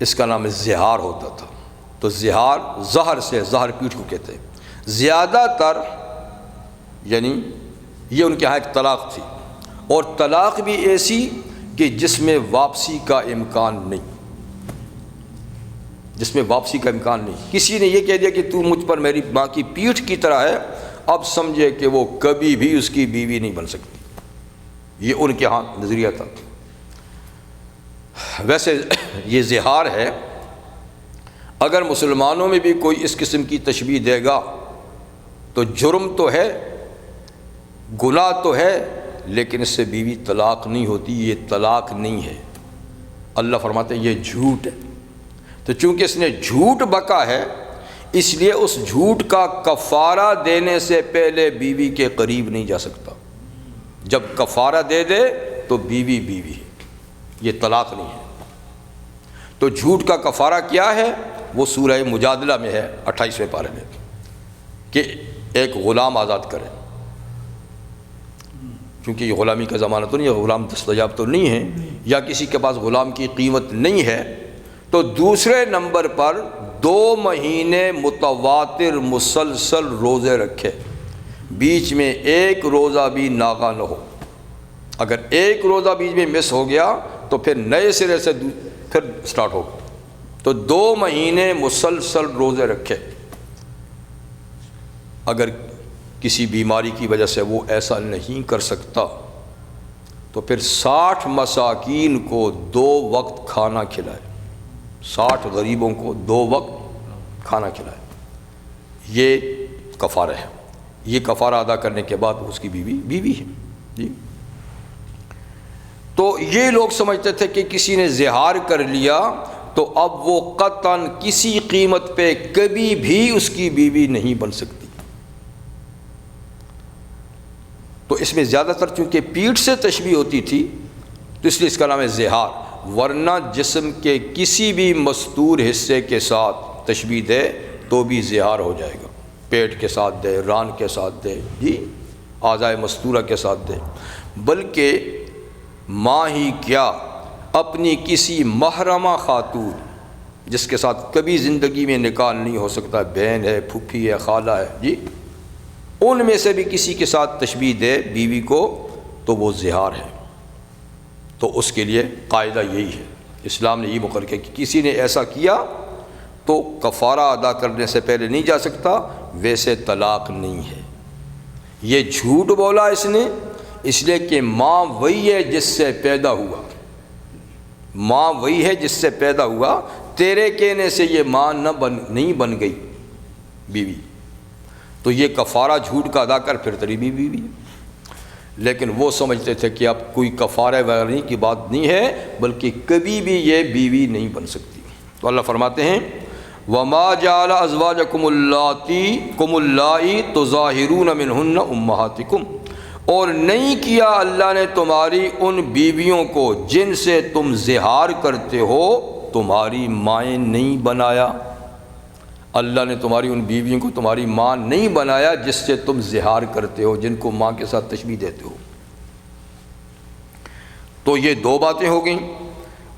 اس کا نام زہار ہوتا تھا، تو زہار زہر سے، زہر پیٹھ کو کہتے ہیں۔ زیادہ تر یعنی یہ ان کے ہاں ایک طلاق تھی، اور طلاق بھی ایسی کہ جس میں واپسی کا امکان نہیں، جس میں واپسی کا امکان نہیں۔ کسی نے یہ کہہ دیا کہ تو مجھ پر میری ماں کی پیٹھ کی طرح ہے، اب سمجھے کہ وہ کبھی بھی اس کی بیوی نہیں بن سکتی۔ یہ ان کے ہاں نظریہ تھا۔ ویسے یہ زہار ہے، اگر مسلمانوں میں بھی کوئی اس قسم کی تشبیہ دے گا تو جرم تو ہے، گناہ تو ہے، لیکن اس سے بیوی طلاق نہیں ہوتی، یہ طلاق نہیں ہے۔ اللہ فرماتے ہیں یہ جھوٹ ہے، تو چونکہ اس نے جھوٹ بکا ہے اس لیے اس جھوٹ کا کفارہ دینے سے پہلے بیوی کے قریب نہیں جا سکتا۔ جب کفارہ دے دے تو بیوی بیوی ہے، یہ طلاق نہیں ہے۔ تو جھوٹ کا کفارہ کیا ہے وہ سورہ مجادلہ میں ہے 28ویں پارے میں، کہ ایک غلام آزاد کریں، کیونکہ یہ غلامی کا زمانہ تو نہیں ہے، غلام دستیاب تو نہیں ہے، یا کسی کے پاس غلام کی قیمت نہیں ہے، تو دوسرے نمبر پر 2 مہینے متواتر مسلسل روزے رکھے، بیچ میں ایک روزہ بھی ناغا نہ ہو۔ اگر ایک روزہ بیچ میں مس ہو گیا تو پھر نئے سرے سے پھر سٹارٹ ہوگا۔ تو 2 مہینے مسلسل روزے رکھے۔ اگر کسی بیماری کی وجہ سے وہ ایسا نہیں کر سکتا تو پھر 60 مساکین کو 2 وقت کھانا کھلائے، 60 غریبوں کو 2 وقت کھانا کھلائے۔ یہ کفارہ ہے۔ یہ کفارہ ادا کرنے کے بعد اس کی بیوی ہے جی۔ تو یہ لوگ سمجھتے تھے کہ کسی نے زہار کر لیا تو اب وہ قطعاً کسی قیمت پہ کبھی بھی اس کی بیوی نہیں بن سکتی۔ تو اس میں زیادہ تر چونکہ پیٹھ سے تشبیہ ہوتی تھی تو اس لیے اس کا نام ہے زہار، ورنہ جسم کے کسی بھی مستور حصے کے ساتھ تشبیہ دے تو بھی زہار ہو جائے گا۔ پیٹ کے ساتھ دے، ران کے ساتھ دے جی، اعضائے مستورہ کے ساتھ دے، بلکہ ماں ہی کیا اپنی کسی محرمہ خاتون جس کے ساتھ کبھی زندگی میں نکاح نہیں ہو سکتا، بہن ہے، پھوپھی ہے، خالہ ہے جی، ان میں سے بھی کسی کے ساتھ تشبیہ دے بیوی کو تو وہ زہار ہے۔ تو اس کے لیے قاعدہ یہی ہے، اسلام نے یہ مقرر کیا کہ کسی نے ایسا کیا تو کفارہ ادا کرنے سے پہلے نہیں جا سکتا، ویسے طلاق نہیں ہے۔ یہ جھوٹ بولا اس نے اس لیے کہ ماں وہی ہے جس سے پیدا ہوا، ماں وہی ہے جس سے پیدا ہوا، تیرے کہنے سے یہ ماں نہیں بن گئی بیوی، تو یہ کفارہ جھوٹ کا ادا کر پھر تیری بیوی ہے۔ لیکن وہ سمجھتے تھے کہ اب کوئی کفارہ وغیرہ کی بات نہیں ہے، بلکہ کبھی بھی یہ بیوی نہیں بن سکتی۔ تو اللہ فرماتے ہیں وَمَا جَعَلَ أَزْوَاجَكُمُ اللَّاتِي تُظَاهِرُونَ مِنْهُنَّ أُمَّهَاتِكُمْ، اور نہیں کیا اللہ نے تمہاری ان بیویوں کو جن سے تم زہار کرتے ہو تمہاری مائیں نہیں بنایا۔ اللہ نے تمہاری ان بیویوں کو تمہاری ماں نہیں بنایا جس سے تم زہار کرتے ہو، جن کو ماں کے ساتھ تشبیہ دیتے ہو۔ تو یہ 2 باتیں ہو گئیں۔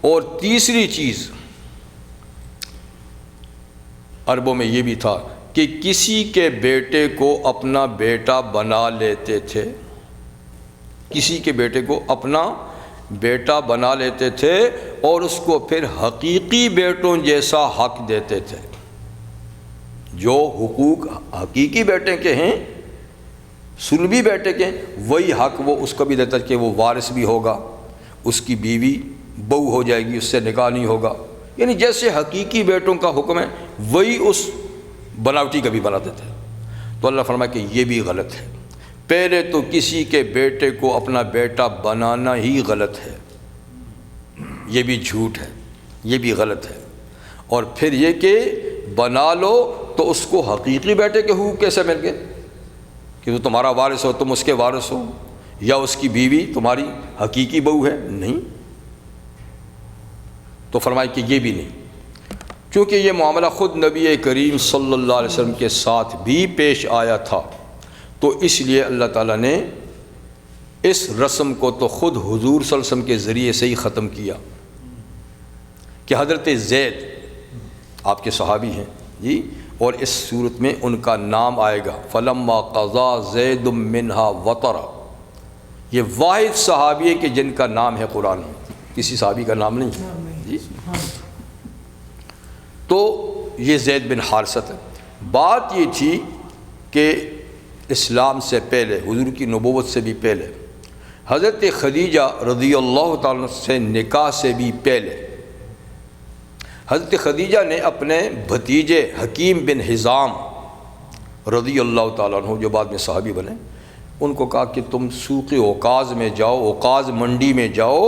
اور تیسری چیز عربوں میں یہ بھی تھا کہ کسی کے بیٹے کو اپنا بیٹا بنا لیتے تھے، کسی کے بیٹے کو اپنا بیٹا بنا لیتے تھے اور اس کو پھر حقیقی بیٹوں جیسا حق دیتے تھے۔ جو حقوق حقیقی بیٹے کے ہیں، سلبی بیٹے کے ہیں، وہی حق وہ اس کو بھی دیتا ہے کہ وہ وارث بھی ہوگا، اس کی بیوی بہو ہو جائے گی، اس سے نکاح نہیں ہوگا، یعنی جیسے حقیقی بیٹوں کا حکم ہے وہی اس بناوٹی کا بھی بنا دیتا ہے۔ تو اللہ فرمایا کہ یہ بھی غلط ہے۔ پہلے تو کسی کے بیٹے کو اپنا بیٹا بنانا ہی غلط ہے، یہ بھی جھوٹ ہے، یہ بھی غلط ہے۔ اور پھر یہ کہ بنا لو تو اس کو حقیقی بیٹے کے حقوق کیسے مل گئے کہ وہ تمہارا وارث ہو، تم اس کے وارث ہو، یا اس کی بیوی تمہاری حقیقی بہو ہے؟ نہیں۔ تو فرمایا کہ یہ بھی نہیں، چونکہ یہ معاملہ خود نبی کریم صلی اللہ علیہ وسلم کے ساتھ بھی پیش آیا تھا، تو اس لیے اللہ تعالیٰ نے اس رسم کو تو خود حضور صلی اللہ علیہ وسلم کے ذریعے سے ہی ختم کیا کہ حضرت زید آپ کے صحابی ہیں جی، اور اس صورت میں ان کا نام آئے گا فَلَمَّا قَضَى زَيْدٌ مِّنْهَا وَطَرًا، یہ واحد صحابی ہے کہ جن کا نام ہے قرآن میں، کسی صحابی کا نام نہیں جی۔ تو یہ زید بن حارثہ ہے۔ بات یہ تھی کہ اسلام سے پہلے، حضور کی نبوت سے بھی پہلے، حضرت خدیجہ رضی اللہ تعالیٰ سے نکاح سے بھی پہلے حضرت خدیجہ نے اپنے بھتیجے حکیم بن حزام رضی اللہ تعالیٰ عنہ جو بعد میں صحابی بنے، ان کو کہا کہ تم سوق عکاظ میں جاؤ، عکاظ منڈی میں جاؤ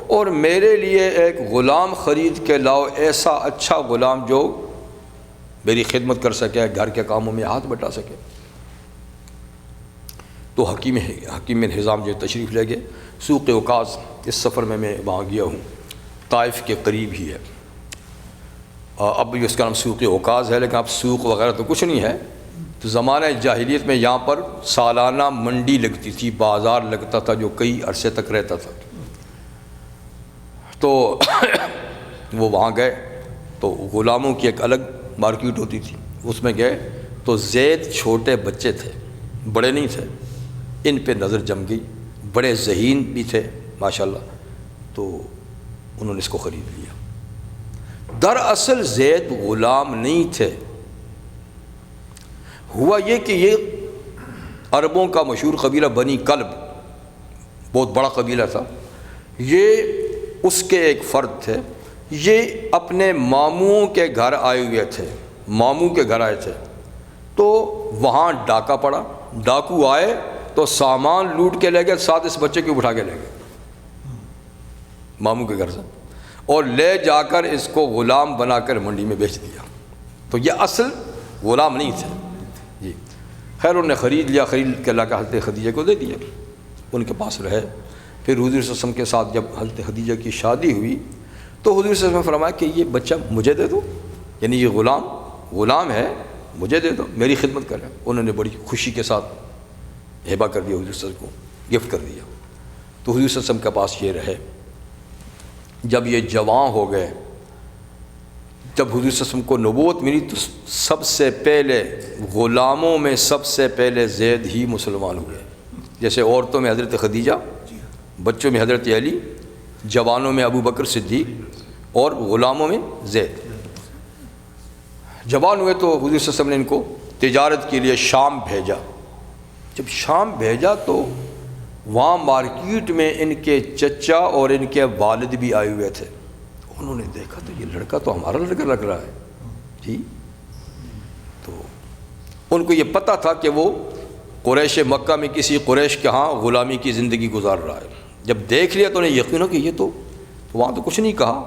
اور میرے لیے ایک غلام خرید کے لاؤ، ایسا اچھا غلام جو میری خدمت کر سکے، گھر کے کاموں میں ہاتھ بٹا سکے۔ تو حکیم بن حزام جو تشریف لے گئے سوق عکاظ، اس سفر میں وہاں گیا ہوں، طائف کے قریب ہی ہے۔ اب بھی اس کا نام سوق عکاظ ہے، لیکن اب سوق وغیرہ تو کچھ نہیں ہے، تو زمانہ جاہلیت میں یہاں پر سالانہ منڈی لگتی تھی، بازار لگتا تھا جو کئی عرصے تک رہتا تھا۔ تو وہ وہاں گئے تو غلاموں کی ایک الگ مارکیٹ ہوتی تھی، اس میں گئے تو زید چھوٹے بچے تھے، بڑے نہیں تھے، ان پہ نظر جم گئی، بڑے ذہین بھی تھے ماشاءاللہ، تو انہوں نے اس کو خرید لیا۔ دراصل زید غلام نہیں تھے، ہوا یہ کہ یہ عربوں کا مشہور قبیلہ بنی کلب، بہت بڑا قبیلہ تھا، یہ اس کے ایک فرد تھے، یہ اپنے ماموں کے گھر آئے ہوئے تھے، ماموں کے گھر آئے تھے، تو وہاں ڈاکہ پڑا، ڈاکو آئے تو سامان لوٹ کے لے گئے، ساتھ اس بچے کو اٹھا کے لے گئے ماموں کے گھر سے، اور لے جا کر اس کو غلام بنا کر منڈی میں بیچ دیا۔ تو یہ اصل غلام نہیں تھے جی۔ خیر انہوں نے خرید لیا، خرید کے لا کے حضرت خدیجہ کو دے دیا، ان کے پاس رہے۔ پھر حضور صلی اللہ علیہ وسلم کے ساتھ جب حضرت خدیجہ کی شادی ہوئی تو حضور صلی اللہ علیہ وسلم نے فرمایا کہ یہ بچہ مجھے دے دو، یعنی یہ غلام ہے، مجھے دے دو، میری خدمت کرے۔ انہوں نے بڑی خوشی کے ساتھ ہبہ کر دیا، حضور صلی اللہ علیہ وسلم کو گفٹ کر دیا۔ تو حضور صلی اللہ علیہ وسلم کے پاس یہ رہے۔ جب یہ جوان ہو گئے، جب حضور صلی اللہ علیہ وسلم کو نبوت ملی تو سب سے پہلے غلاموں میں سب سے پہلے زید ہی مسلمان ہوئے۔ جیسے عورتوں میں حضرت خدیجہ، بچوں میں حضرت علی، جوانوں میں ابو بکر صدیق اور غلاموں میں زید۔ جوان ہوئے تو حضور صلی اللہ علیہ وسلم نے ان کو تجارت کے لیے شام بھیجا۔ جب شام بھیجا تو وہاں مارکیٹ میں ان کے چچا اور ان کے والد بھی آئے ہوئے تھے۔ انہوں نے دیکھا تو یہ لڑکا تو ہمارا لڑکا لگ رہا ہے جی۔ تو ان کو یہ پتہ تھا کہ وہ قریش مکہ میں کسی قریش کے ہاں غلامی کی زندگی گزار رہا ہے۔ جب دیکھ لیا تو انہیں یقین ہو کہ یہ تو وہاں تو کچھ نہیں کہا،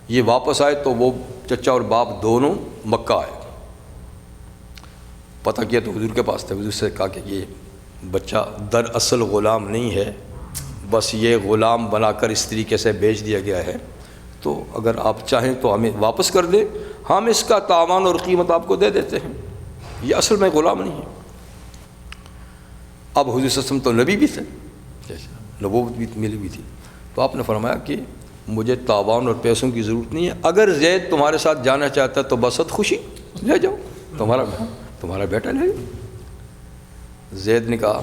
یہ واپس آئے تو وہ چچا اور باپ دونوں مکہ آئے۔ پتہ کیا تو حضور کے پاس تھے، حضور سے کہا کہ یہ بچہ دراصل غلام نہیں ہے، بس یہ غلام بنا کر اس طریقے سے بیچ دیا گیا ہے، تو اگر آپ چاہیں تو ہمیں واپس کر دیں، ہم اس کا تاوان اور قیمت آپ کو دے دیتے ہیں، یہ اصل میں غلام نہیں ہے۔ اب حضور صلی اللہ علیہ وسلم تو نبی بھی تھے، نبوت بھی ملی بھی تھی، تو آپ نے فرمایا کہ مجھے تاوان اور پیسوں کی ضرورت نہیں ہے، اگر زید تمہارے ساتھ جانا چاہتا ہے تو بسط خوشی لے جاؤ، تمہارا بیٹا لے جاؤ۔ زید نے کہا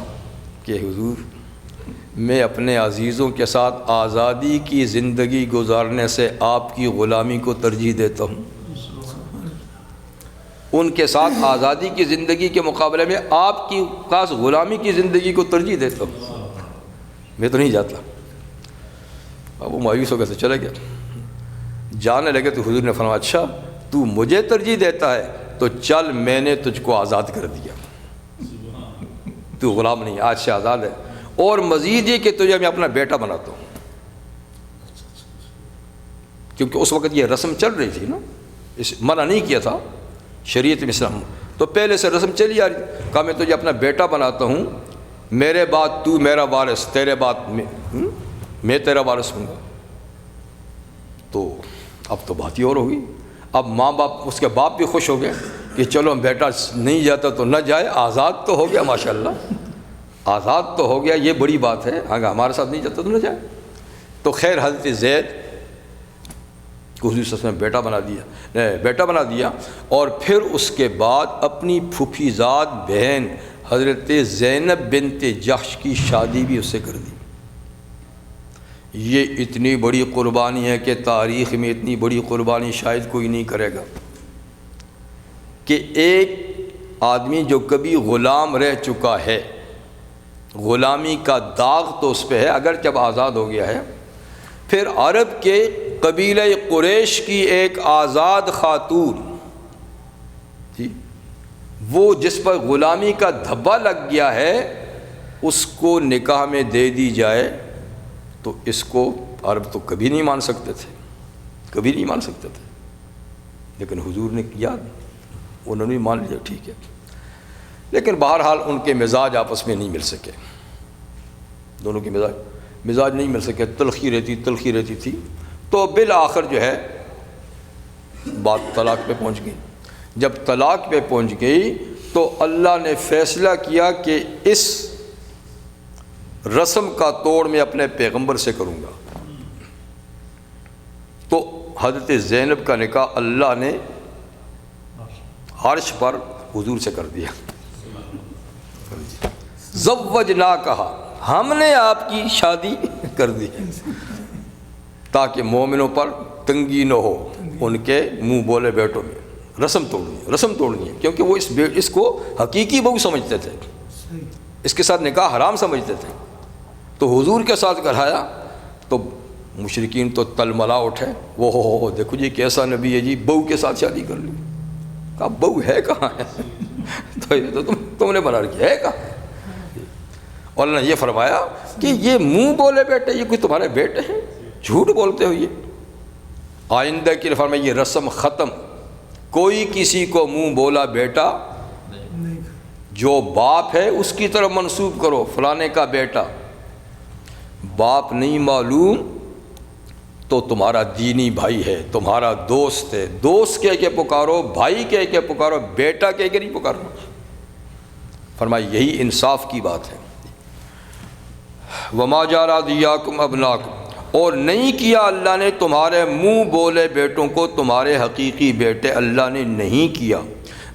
کہ حضور میں اپنے عزیزوں کے ساتھ آزادی کی زندگی گزارنے سے آپ کی غلامی کو ترجیح دیتا ہوں، ان کے ساتھ آزادی کی زندگی کے مقابلے میں آپ کی خاص غلامی کی زندگی کو ترجیح دیتا ہوں، میں تو نہیں جاتا۔ اب وہ مایوس ہو گئے تو چلے گیا۔ جانے لگے تو حضور نے فرمایا اچھا تو مجھے ترجیح دیتا ہے تو چل میں نے تجھ کو آزاد کر دیا، تو غلام نہیں، آج سے آزاد ہے، اور مزید یہ کہ تجھے میں اپنا بیٹا بناتا ہوں، کیونکہ اس وقت یہ رسم چل رہی تھی نا، اس منع نہیں کیا تھا شریعت میں اسلام، تو پہلے سے رسم چلی آ رہی، کہا میں تجھے اپنا بیٹا بناتا ہوں، میرے بعد تو میرا وارث، تیرے بعد میں تیرا وارث ہوں گا۔ تو اب تو بات ہی اور ہوگی، اب ماں باپ اس کے باپ بھی خوش ہو گئے کہ چلو بیٹا نہیں جاتا تو نہ جائے، آزاد تو ہو گیا، ماشاءاللہ آزاد تو ہو گیا، یہ بڑی بات ہے، اگر ہمارے ساتھ نہیں جاتا تو نہ جائے۔ تو خیر حضرت زید کو حضور صلی اللہ علیہ وسلم بیٹا بنا دیا، اور پھر اس کے بعد اپنی پھوپھی زاد بہن حضرت زینب بنت جحش کی شادی بھی اس سے کر دی۔ یہ اتنی بڑی قربانی ہے کہ تاریخ میں اتنی بڑی قربانی شاید کوئی نہیں کرے گا کہ ایک آدمی جو کبھی غلام رہ چکا ہے، غلامی کا داغ تو اس پہ ہے، اگر جب آزاد ہو گیا ہے، پھر عرب کے قبیلہ قریش کی ایک آزاد خاتون جی، وہ جس پر غلامی کا دھبا لگ گیا ہے، اس کو نکاح میں دے دی جائے تو اس کو عرب تو کبھی نہیں مان سکتے تھے، کبھی نہیں مان سکتے تھے، لیکن حضور نے کیا، انہوں نے مان لیا، ٹھیک ہے۔ لیکن بہرحال ان کے مزاج آپس میں نہیں مل سکے، دونوں کے مزاج نہیں مل سکے، تلخی رہتی تھی، تو بالآخر جو ہے بات طلاق پہ پہنچ گئی۔ جب طلاق پہ پہنچ گئی تو اللہ نے فیصلہ کیا کہ اس رسم کا توڑ میں اپنے پیغمبر سے کروں گا۔ تو حضرت زینب کا نکاح اللہ نے عرش پر حضور سے کر دیا۔ زوجناکہا، ہم نے آپ کی شادی کر دی تاکہ مومنوں پر تنگی نہ ہو ان کے منہ بولے بیٹوں میں۔ رسم توڑنی ہے کیونکہ وہ اس کو حقیقی بہو سمجھتے تھے، صحیح اس کے ساتھ نکاح حرام سمجھتے تھے۔ تو حضور کے ساتھ کرایا تو مشرکین تو تلملا اٹھے، وہ ہو دیکھو جی کیسا نبی ہے جی، بہو کے ساتھ شادی کر لی۔ کہا بہو ہے کہاں ہے؟ تو یہ تو تم نے بنا رکھی ہے کہاں؟ اور اللہ نے یہ فرمایا کہ یہ منہ بولے بیٹے، یہ کوئی تمہارے بیٹے ہیں؟ جھوٹ بولتے ہو۔ یہ آئندہ کی فرمایا یہ رسم ختم، کوئی کسی کو منہ بولا بیٹا نہیں جو باپ ہے اس کی طرف منسوب کرو، فلانے کا بیٹا۔ باپ نہیں معلوم تو تمہارا دینی بھائی ہے، تمہارا دوست ہے، دوست کہہ کے پکارو، بھائی کہہ کے پکارو، بیٹا کہہ کے نہیں پکارو۔ فرمایا یہی انصاف کی بات ہے۔ وما جعل ادعیاکم ابناکم، اور نہیں کیا اللہ نے تمہارے منہ بولے بیٹوں کو تمہارے حقیقی بیٹے، اللہ نے نہیں کیا۔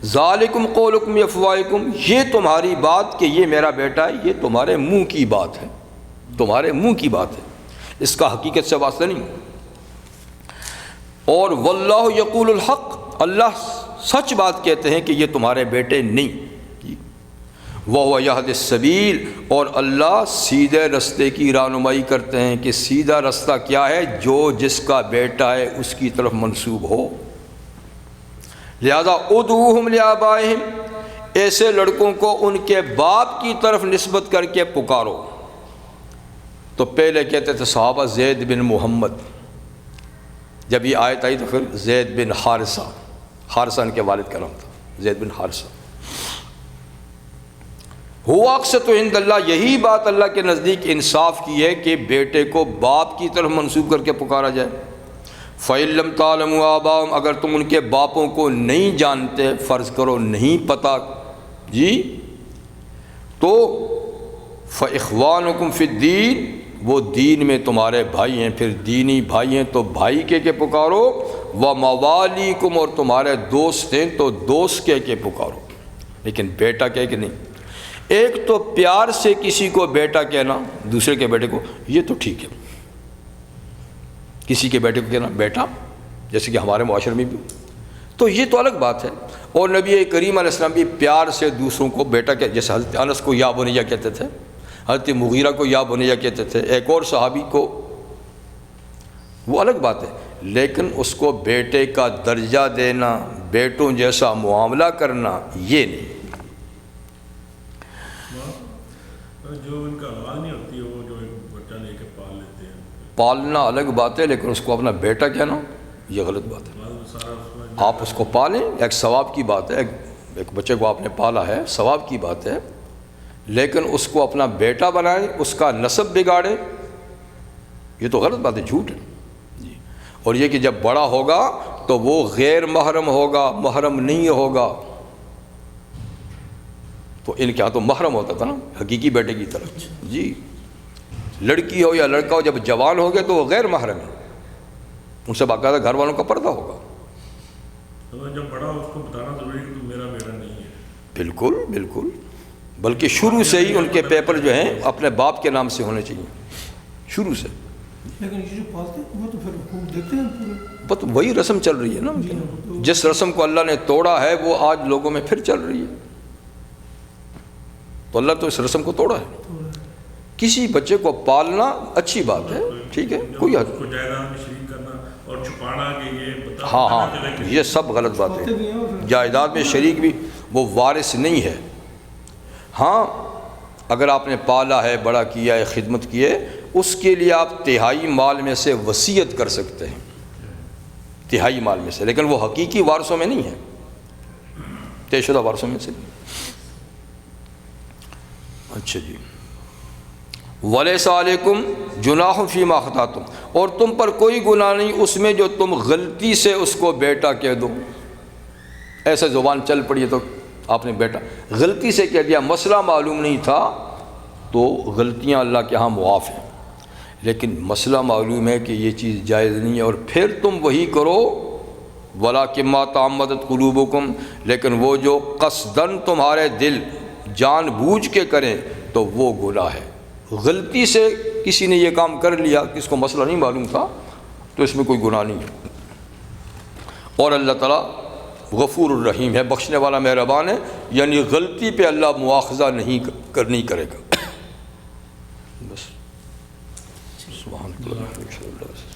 ذالکم قولکم بافواہکم، یہ تمہاری بات کہ یہ میرا بیٹا ہے، یہ تمہارے منہ کی بات ہے، تمہارے منہ کی بات ہے، اس کا حقیقت سے واسطہ نہیں۔ اور واللہ یقول الحق، اللہ سچ بات کہتے ہیں کہ یہ تمہارے بیٹے نہیں۔ وَهُوَ يَهْدِي السَّبِيلَ، اور اللہ سیدھے رستے کی رہنمائی کرتے ہیں کہ سیدھا رستہ کیا ہے، جو جس کا بیٹا ہے اس کی طرف منسوب ہو۔ لہذا ادعوہم لآبائہم، ایسے لڑکوں کو ان کے باپ کی طرف نسبت کر کے پکارو۔ تو پہلے کہتے تھے صحابہ زید بن محمد، جب یہ آیت آئی تو پھر زید بن حارثہ، حارثہ ان کے والد کا نام تھا، زید بن حارثہ۔ ہوا اقسط عند اللہ، یہی بات اللہ کے نزدیک انصاف کی ہے کہ بیٹے کو باپ کی طرف منسوب کر کے پکارا جائے۔ فَإِن لَّمْ تَعْلَمُوا آبَاءَهُمْ، اگر تم ان کے باپوں کو نہیں جانتے، فرض کرو نہیں پتہ جی، تو فَإِخْوَانُكُمْ فِي الدِّينِ، وہ دین میں تمہارے بھائی ہیں، پھر دینی بھائی ہیں تو بھائی کہہ کے پکارو۔ وَمَوَالِيكُمْ، اور تمہارے دوست ہیں تو دوست کہہ کے پکارو، لیکن بیٹا کہہ کے نہیں۔ ایک تو پیار سے کسی کو بیٹا کہنا، دوسرے کے بیٹے کو، یہ تو ٹھیک ہے، کسی کے بیٹے کو کہنا بیٹا، جیسے کہ ہمارے معاشرے میں بھی، تو یہ تو الگ بات ہے۔ اور نبی کریم علیہ السلام بھی پیار سے دوسروں کو بیٹا کہ، جیسے حضرت انس کو یا بنیہ کہتے تھے، حضرت مغیرہ کو یا بنیہ کہتے تھے، ایک اور صحابی کو، وہ الگ بات ہے، لیکن اس کو بیٹے کا درجہ دینا، بیٹوں جیسا معاملہ کرنا، یہ نہیں۔ جو ان کا اولاد نہیں ہوتی ہے، وہ جو ایک بچہ لے کے پال لیتے ہیں، پالنا الگ بات ہے، لیکن اس کو اپنا بیٹا کہنا یہ غلط بات ہے۔ سارا اس میں آپ اس کو پالیں، ایک ثواب کی بات ہے، ایک بچے کو آپ نے پالا ہے، ثواب کی بات ہے، لیکن اس کو اپنا بیٹا بنائیں، اس کا نسب بگاڑیں، یہ تو غلط بات ہے، جھوٹ ہے جی۔ اور یہ کہ جب بڑا ہوگا تو وہ غیر محرم ہوگا، محرم نہیں ہوگا، تو ان کے ہاں تو محرم ہوتا تھا نا حقیقی بیٹے کی طرف جی۔ لڑکی ہو یا لڑکا ہو، جب جوان ہو گئے تو وہ غیر محرم ہے، ان سے باقاعدہ گھر والوں کا پردہ ہوگا۔ تو جب بڑا ہو اس کو بتانا ضروری ہے کہ تو میرا بیٹا نہیں ہے۔ بالکل بالکل، بلکہ شروع سے ہی ان کے پیپر جو ہیں اپنے باپ کے نام سے ہونے چاہیے، شروع سے۔ لیکن یہ جو پالتے ہیں وہ تو پھر حقوق دیتے ہیں پورے، بس وہی رسم چل رہی ہے نا، جس رسم کو اللہ نے توڑا ہے وہ آج لوگوں میں پھر چل رہی ہے، تو اللہ تو اس رسم کو توڑا ہے۔ کسی بچے کو پالنا اچھی بات ہے، ٹھیک ہے، کوئی حد، اس کو جائیداد میں شریک کرنا اور چھپانا کہ یہ بتا، ہاں ہاں یہ سب غلط بات ہے۔ جائیداد میں شریک بھی، وہ وارث نہیں ہے۔ ہاں اگر آپ نے پالا ہے، بڑا کیا ہے، خدمت کی ہے، اس کے لیے آپ تہائی مال میں سے وصیت کر سکتے ہیں، تہائی مال میں سے، لیکن وہ حقیقی وارثوں میں نہیں ہے، طے شدہ وارثوں میں سے۔ اچھا جی، وَلَيْسَ عَلَيْكُمْ جُنَاحٌ فِي مَا أَخْطَأْتُمْ، اور تم پر کوئی گناہ نہیں اس میں جو تم غلطی سے اس کو بیٹا کہہ دو، ایسے زبان چل پڑی ہے تو آپ نے بیٹا غلطی سے کہہ دیا، مسئلہ معلوم نہیں تھا، تو غلطیاں اللہ کے ہاں معاف ہیں، لیکن مسئلہ معلوم ہے کہ یہ چیز جائز نہیں ہے اور پھر تم وہی کرو، وَلَٰكِن مَّا تَعَمَّدَتْ قُلُوبُكُمْ، لیکن وہ جو قصداً تمہارے دل جان بوجھ کے کریں تو وہ گناہ ہے۔ غلطی سے کسی نے یہ کام کر لیا، کس کو مسئلہ نہیں معلوم تھا، تو اس میں کوئی گناہ نہیں ہے۔ اور اللہ تعالیٰ غفور الرحیم ہے، بخشنے والا مہربان ہے، یعنی غلطی پہ اللہ مواخذہ نہیں کرے گا۔ بس سبحان اللہ۔